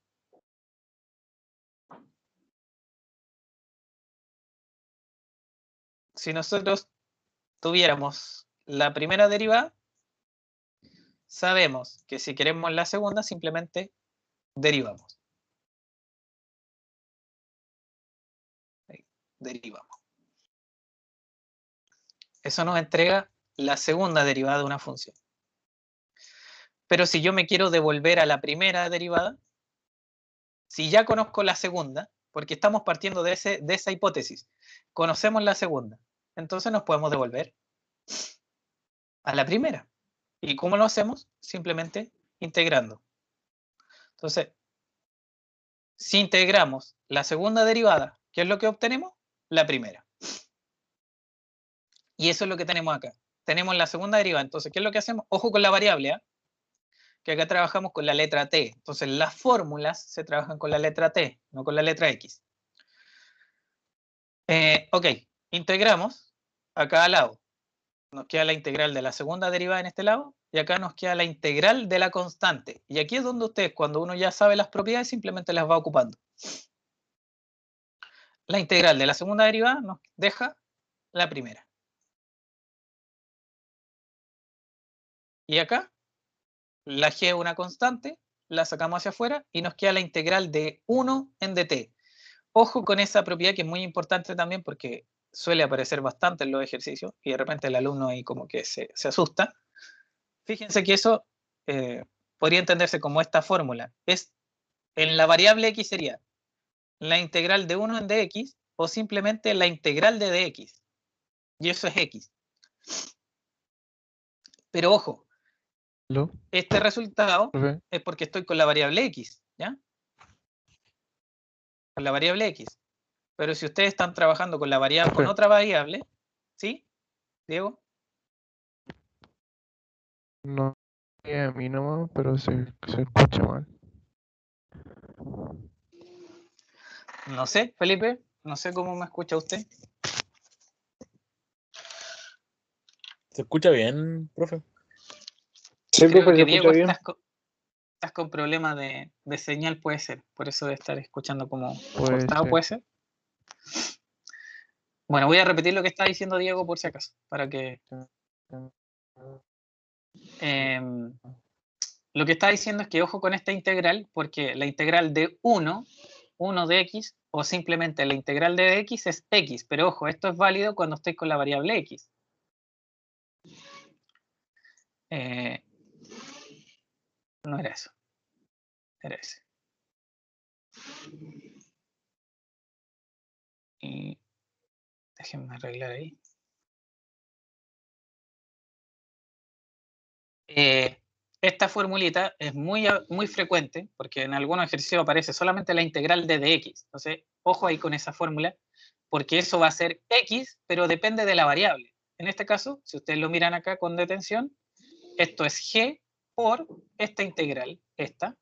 Si nosotros tuviéramos la primera derivada, sabemos que si queremos la segunda, simplemente derivamos. Ahí, derivamos. Eso nos entrega la segunda derivada de una función. Pero si yo me quiero devolver a la primera derivada, si ya conozco la segunda, porque estamos partiendo de esa hipótesis, conocemos la segunda, entonces nos podemos devolver a la primera. ¿Y cómo lo hacemos? Simplemente integrando. Entonces, si integramos la segunda derivada, ¿qué es lo que obtenemos? La primera. Y eso es lo que tenemos acá. Tenemos la segunda derivada. Entonces, ¿qué es lo que hacemos? Ojo con la variable, ¿eh? Que acá trabajamos con la letra t. Entonces, las fórmulas se trabajan con la letra t, no con la letra x. Ok, integramos a cada lado. Nos queda la integral de la segunda derivada en este lado y acá nos queda la integral de la constante. Y aquí es donde ustedes, cuando uno ya sabe las propiedades, simplemente las va ocupando. La integral de la segunda derivada nos deja la primera. Y acá, la g es una constante, la sacamos hacia afuera y nos queda la integral de 1 en dt. Ojo con esa propiedad que es muy importante también porque suele aparecer bastante en los ejercicios y de repente el alumno ahí como que se asusta. Fíjense que eso podría entenderse como esta fórmula. En la variable x sería la integral de 1 en dx o simplemente la integral de dx. Y eso es x. Pero ojo, ¿Aló? este resultado ¿Profe? es porque estoy con la variable x, ¿ya? Con la variable x. Pero si ustedes están trabajando con la variable, con Profe. otra variable, ¿sí? Diego. No, a mí nomás, pero se escucha mal. No sé, Felipe, no sé cómo me escucha usted. ¿Se escucha bien, profe? Sí, Creo profe, que se Diego escucha bien. estás con problemas de señal, puede ser. Por eso de estar escuchando como Puede cortado, ser. puede ser. Bueno, voy a repetir lo que está diciendo Diego por si acaso, para que... lo que está diciendo es que ojo con esta integral, porque la integral de 1 de x, o simplemente la integral de x es x, pero ojo, esto es válido cuando estoy con la variable x. No era eso, era ese. Y déjenme arreglar ahí. Esta formulita es muy frecuente porque en algunos ejercicios aparece solamente la integral de dx. Entonces, ojo ahí con esa fórmula porque eso va a ser x, pero depende de la variable. en este caso, si ustedes lo miran acá con detención, esto es g por esta integral, esta.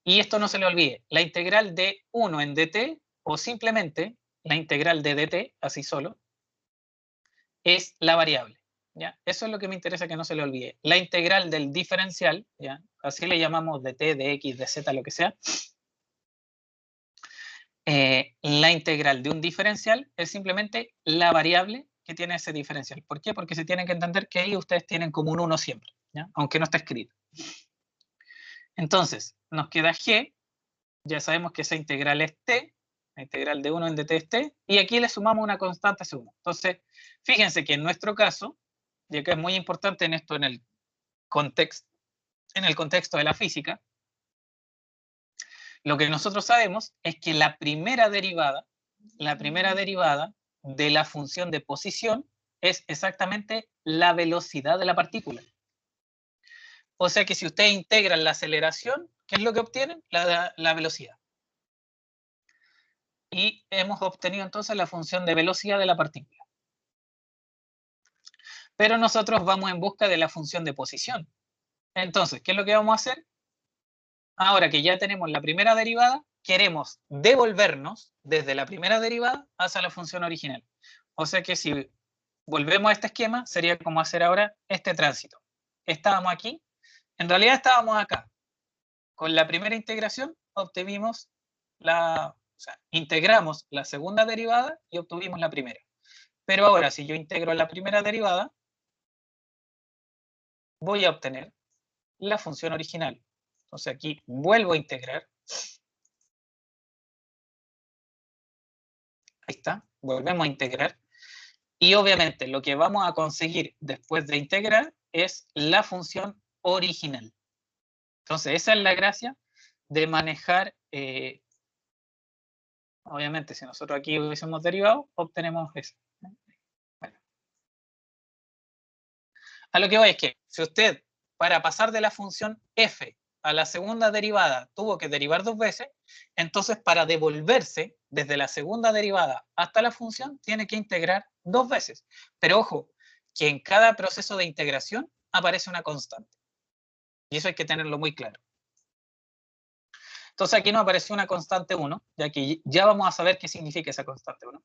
Y esto no se le olvide, la integral de 1 en dt, o simplemente la integral de dt, así solo, es la variable. ¿Ya? Eso es lo que me interesa que no se le olvide. La integral del diferencial, ¿ya? Así le llamamos de t, de x, de z, lo que sea. La integral de un diferencial es simplemente la variable que tiene ese diferencial. ¿Por qué? Porque se tienen que entender que ahí ustedes tienen como un 1 siempre, ¿ya? Aunque no está escrito. Entonces, nos queda g, ya sabemos que esa integral es t, la integral de 1 en dt es t, y aquí le sumamos una constante C1. Entonces, fíjense que en nuestro caso, y acá es muy importante en esto en el contexto de la física, lo que nosotros sabemos es que la primera derivada de la función de posición es exactamente la velocidad de la partícula. O sea que si ustedes integran la aceleración, ¿qué es lo que obtienen? La velocidad. Y hemos obtenido entonces la función de velocidad de la partícula. Pero nosotros vamos en busca de la función de posición. Entonces, ¿qué es lo que vamos a hacer? Ahora que ya tenemos la primera derivada, queremos devolvernos desde la primera derivada hacia la función original. O sea que si volvemos a este esquema, sería como hacer ahora este tránsito. Estábamos aquí, en realidad estábamos acá. Con la primera integración obtuvimos integramos la segunda derivada y obtuvimos la primera. Pero ahora, si yo integro la primera derivada, voy a obtener la función original. Entonces aquí vuelvo a integrar. Ahí está, volvemos a integrar. Y obviamente lo que vamos a conseguir después de integrar es la función original. Entonces esa es la gracia de manejar, obviamente si nosotros aquí hubiésemos derivado, obtenemos eso. Bueno. A lo que voy es que si usted, para pasar de la función f a la segunda derivada, tuvo que derivar 2 veces, entonces para devolverse desde la segunda derivada hasta la función, tiene que integrar 2 veces. Pero ojo, que en cada proceso de integración aparece una constante. Y eso hay que tenerlo muy claro. Entonces aquí nos apareció una constante 1, ya que ya vamos a saber qué significa esa constante 1.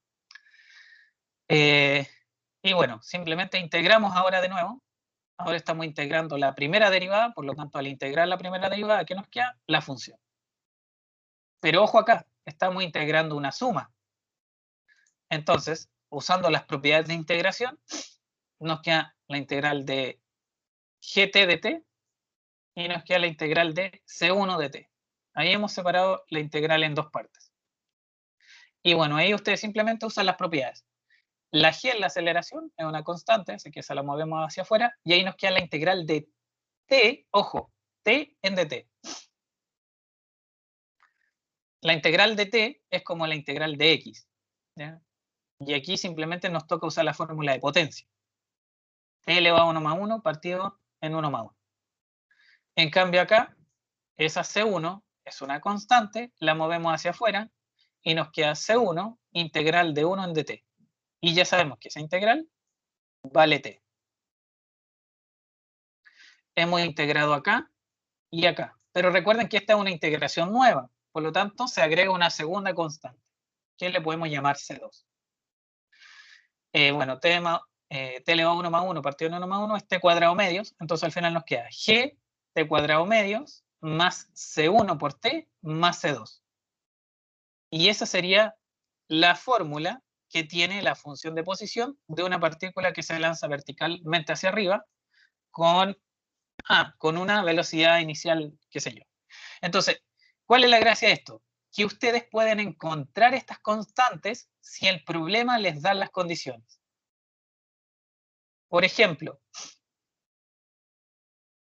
Y bueno, simplemente integramos ahora de nuevo. Ahora estamos integrando la primera derivada, por lo tanto, al integrar la primera derivada, ¿qué nos queda? La función. Pero ojo acá, estamos integrando una suma. Entonces, usando las propiedades de integración, nos queda la integral de gt de t y nos queda la integral de c1 de t. Ahí hemos separado la integral en 2 partes. Y bueno, ahí ustedes simplemente usan las propiedades. La g es la aceleración, es una constante, así que esa la movemos hacia afuera, y ahí nos queda la integral de t, ojo, t en dt. La integral de t es como la integral de x, ¿ya? Y aquí simplemente nos toca usar la fórmula de potencia. T elevado a 1 más 1 partido en 1 más 1. En cambio acá, esa C1 es una constante, la movemos hacia afuera y nos queda C1 integral de 1 en dt. Y ya sabemos que esa integral vale t. Hemos integrado acá y acá. Pero recuerden que esta es una integración nueva. Por lo tanto, se agrega una segunda constante, que le podemos llamar C2. Bueno, t elevado a 1 más 1 partido en 1 más 1 es t cuadrado medios. Entonces al final nos queda g t cuadrado medios más c1 por t más c2. Y esa sería la fórmula que tiene la función de posición de una partícula que se lanza verticalmente hacia arriba con una velocidad inicial, qué sé yo. Entonces, ¿cuál es la gracia de esto? Que ustedes pueden encontrar estas constantes si el problema les da las condiciones. Por ejemplo,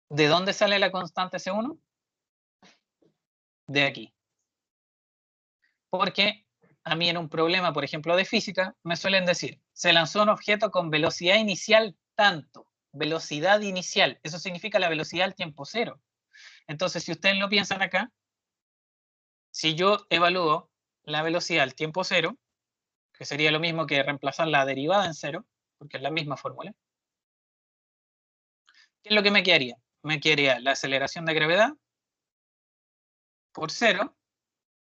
¿de dónde sale la constante C1? De aquí. Porque a mí en un problema, por ejemplo, de física, me suelen decir, se lanzó un objeto con velocidad inicial tanto. Velocidad inicial, eso significa la velocidad al tiempo cero. Entonces, si ustedes lo piensan acá, si yo evalúo la velocidad al tiempo cero, que sería lo mismo que reemplazar la derivada en cero, porque es la misma fórmula. ¿Qué es lo que me quedaría? Me quedaría la aceleración de gravedad por 0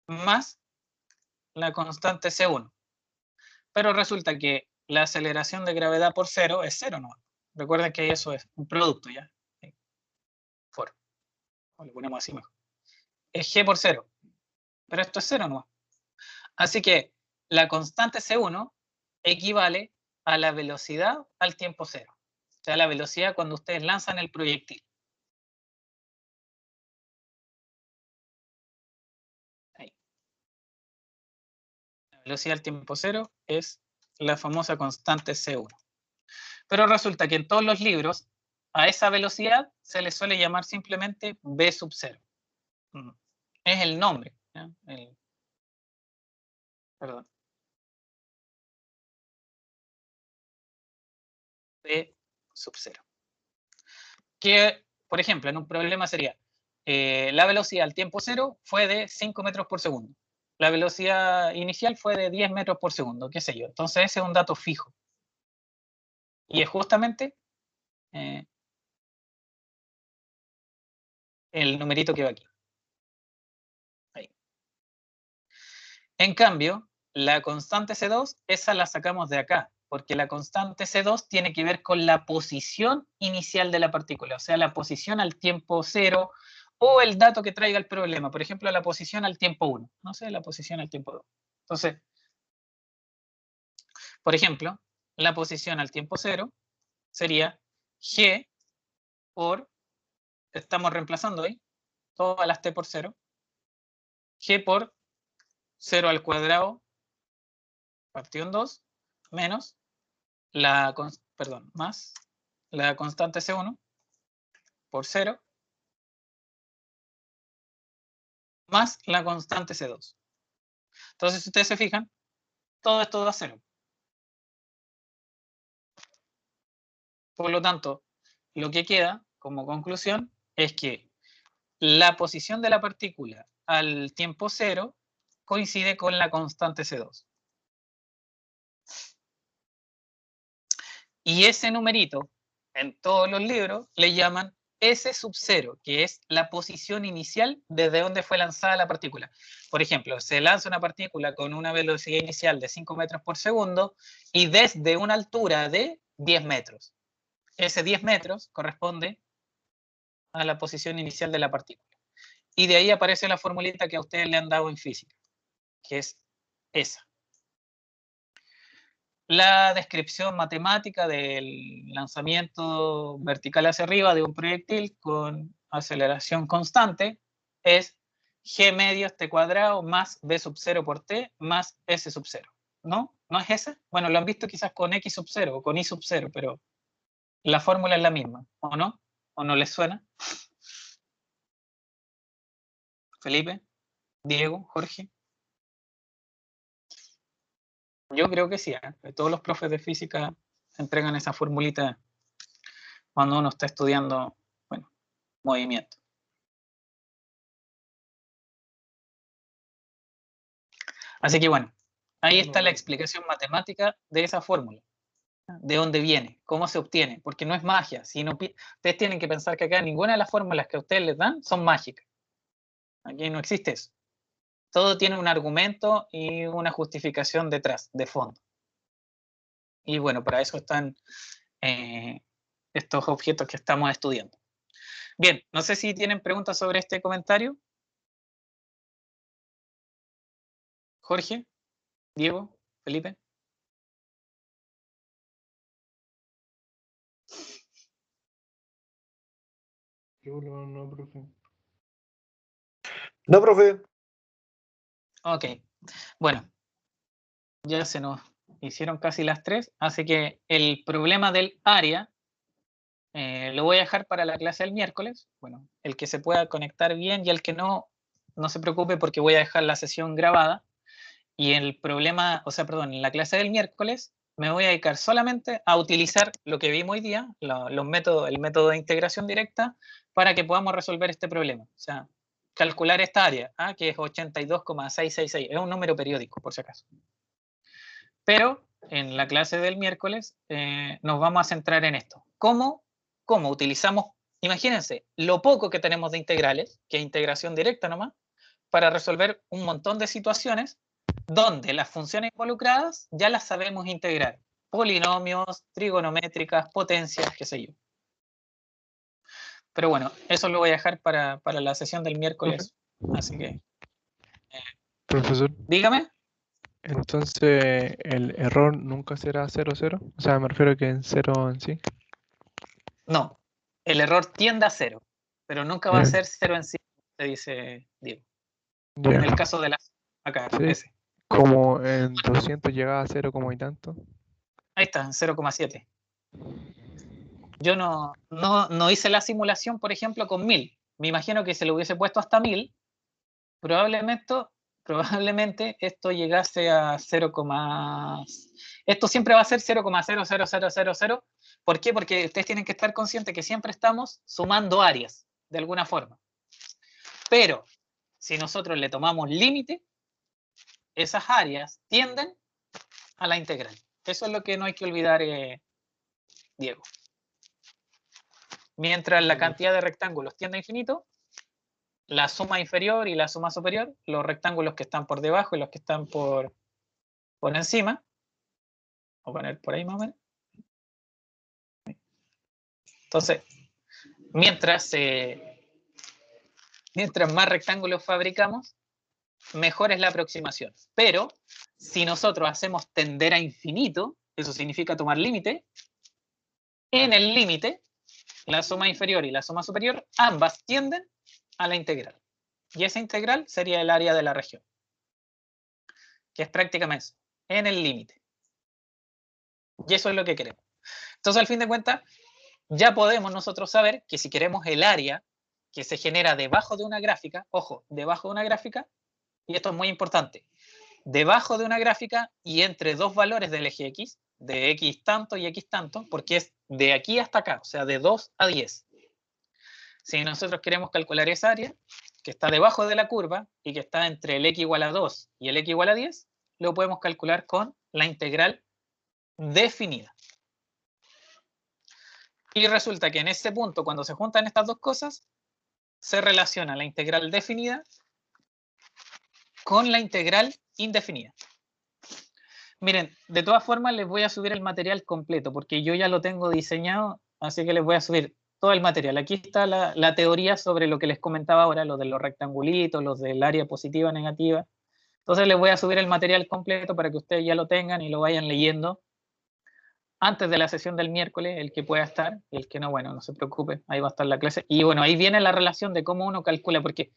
más la constante C1. Pero resulta que la aceleración de gravedad por 0 es 0, ¿no? Recuerden que eso es un producto, ¿ya? For. O le ponemos así mejor. Es G por 0. Pero esto es 0, ¿no? Así que la constante C1 equivale a la velocidad al tiempo 0. O sea, la velocidad cuando ustedes lanzan el proyectil. Ahí. La velocidad al tiempo 0 es la famosa constante C1. Pero resulta que en todos los libros a esa velocidad se le suele llamar simplemente V sub 0. Es el nombre. ¿Ya? Perdón. V sub 0. Que, por ejemplo, en un problema sería la velocidad al tiempo 0 fue de 5 metros por segundo. La velocidad inicial fue de 10 metros por segundo, qué sé yo. Entonces ese es un dato fijo. Y es justamente el numerito que va aquí. Ahí. En cambio, la constante C2, esa la sacamos de acá, porque la constante C2 tiene que ver con la posición inicial de la partícula, o sea, la posición al tiempo 0 o el dato que traiga el problema. Por ejemplo, la posición al tiempo 1. No sé, la posición al tiempo 2. Entonces, por ejemplo, la posición al tiempo 0 sería G por, estamos reemplazando ahí, todas las T por 0, G por 0 al cuadrado partido en 2, menos la, más la constante C1 por 0, más la constante C2. Entonces, si ustedes se fijan, todo esto da 0. Por lo tanto, lo que queda como conclusión es que la posición de la partícula al tiempo 0 coincide con la constante C2. Y ese numerito, en todos los libros, le llaman S sub 0, que es la posición inicial desde donde fue lanzada la partícula. Por ejemplo, se lanza una partícula con una velocidad inicial de 5 metros por segundo y desde una altura de 10 metros. Ese 10 metros corresponde a la posición inicial de la partícula. Y de ahí aparece la formulita que a ustedes le han dado en física, que es esa. La descripción matemática del lanzamiento vertical hacia arriba de un proyectil con aceleración constante es G medios T cuadrado más B sub 0 por T más S sub 0. ¿No? ¿No es esa? Bueno, lo han visto quizás con X sub 0 o con Y sub 0, pero la fórmula es la misma, ¿o no? ¿O no les suena? Felipe, Diego, Jorge. Yo creo que sí, ¿eh? Todos los profes de física entregan esa formulita cuando uno está estudiando, bueno, movimiento. Así que bueno, ahí está la explicación matemática de esa fórmula. De dónde viene, cómo se obtiene, porque no es magia. Ustedes tienen que pensar que acá ninguna de las fórmulas que a ustedes les dan son mágicas. Aquí no existe eso. Todo tiene un argumento y una justificación detrás, de fondo. Y bueno, para eso están estos objetos que estamos estudiando. Bien, no sé si tienen preguntas sobre este comentario. Jorge, Diego, Felipe. No, profe. No, profe. Ok, bueno, ya se nos hicieron casi las 3, así que el problema del área lo voy a dejar para la clase del miércoles. Bueno, el que se pueda conectar bien y el que no, no se preocupe porque voy a dejar la sesión grabada. Y el problema, o sea, perdón, en la clase del miércoles me voy a dedicar solamente a utilizar lo que vimos hoy día, el método de integración directa, para que podamos resolver este problema. O sea, calcular esta área, que es 82,666. Es un número periódico, por si acaso. Pero en la clase del miércoles nos vamos a centrar en esto. ¿Cómo utilizamos, imagínense, lo poco que tenemos de integrales, que es integración directa nomás, para resolver un montón de situaciones donde las funciones involucradas ya las sabemos integrar? Polinomios, trigonométricas, potencias, qué sé yo. Pero bueno, eso lo voy a dejar para la sesión del miércoles. Así que, Profesor, dígame. entonces el error nunca será 0, 0. O sea, me refiero a que en 0 en sí. No, el error tiende a 0, pero nunca va a Ya. ser 0 en sí, te dice Diego. Ya. En el caso de las, acá, Sí. ese. Como en 200 llegaba a 0 como y tanto. Ahí está, en 0,7. Yo no hice la simulación, por ejemplo, con 1000. Me imagino que si lo hubiese puesto hasta 1000, probablemente esto llegase a 0, esto siempre va a ser 0,00000. ¿Por qué? Porque ustedes tienen que estar conscientes que siempre estamos sumando áreas, de alguna forma. Pero si nosotros le tomamos límite, esas áreas tienden a la integral. Eso es lo que no hay que olvidar, Diego. Mientras la cantidad de rectángulos tiende a infinito, la suma inferior y la suma superior, los rectángulos que están por debajo y los que están por encima, voy a poner por ahí más o menos. Entonces, mientras más rectángulos fabricamos, mejor es la aproximación. Pero si nosotros hacemos tender a infinito, eso significa tomar límite, en el límite, la suma inferior y la suma superior, ambas tienden a la integral. Y esa integral sería el área de la región, que es prácticamente eso, en el límite. Y eso es lo que queremos. Entonces, al fin de cuentas, ya podemos nosotros saber que si queremos el área que se genera debajo de una gráfica, ojo, debajo de una gráfica, y esto es muy importante, debajo de una gráfica y entre dos valores del eje X, de X tanto y X tanto, porque es de aquí hasta acá, o sea, de 2 a 10. Si nosotros queremos calcular esa área, que está debajo de la curva y que está entre el X igual a 2 y el X igual a 10, lo podemos calcular con la integral definida. Y resulta que en ese punto, cuando se juntan estas dos cosas, se relaciona la integral definida con la integral indefinida. Miren, de todas formas les voy a subir el material completo, porque yo ya lo tengo diseñado, así que les voy a subir todo el material. Aquí está la teoría sobre lo que les comentaba ahora, lo de los rectangulitos, los del área positiva, negativa. Entonces les voy a subir el material completo para que ustedes ya lo tengan y lo vayan leyendo antes de la sesión del miércoles, el que pueda estar, y el que no, bueno, no se preocupe, ahí va a estar la clase. Y bueno, ahí viene la relación de cómo uno calcula, porque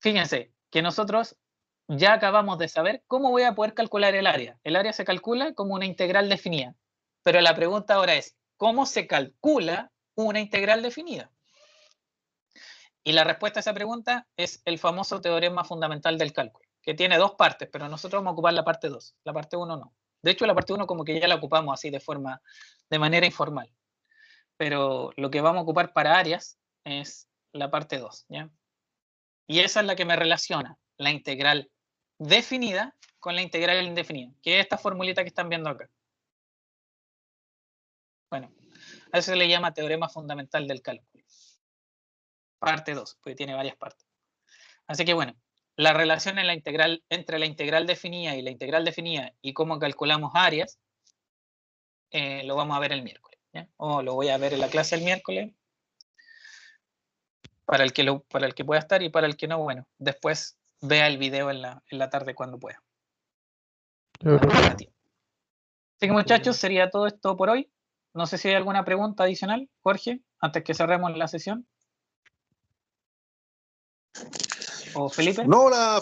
fíjense que nosotros ya acabamos de saber cómo voy a poder calcular el área. El área se calcula como una integral definida, pero la pregunta ahora es, ¿cómo se calcula una integral definida? Y la respuesta a esa pregunta es el famoso teorema fundamental del cálculo, que tiene dos partes, pero nosotros vamos a ocupar la parte 2, la parte 1 no. De hecho, la parte 1 como que ya la ocupamos así de manera informal. Pero lo que vamos a ocupar para áreas es la parte 2, ¿ya? Y esa es la que me relaciona la integral definida con la integral indefinida, que es esta formulita que están viendo acá. Bueno, a eso se le llama teorema fundamental del cálculo. Parte 2, porque tiene varias partes. Así que bueno, la relación en la integral, entre la integral definida y la integral definida y cómo calculamos áreas, lo vamos a ver el miércoles, ¿ya? O lo voy a ver en la clase el miércoles, para el que pueda estar, y para el que no, bueno, después vea el video en la tarde cuando pueda. Así que muchachos, sería todo esto por hoy. No sé si hay alguna pregunta adicional, Jorge, antes que cerremos la sesión. ¿O Felipe? No, la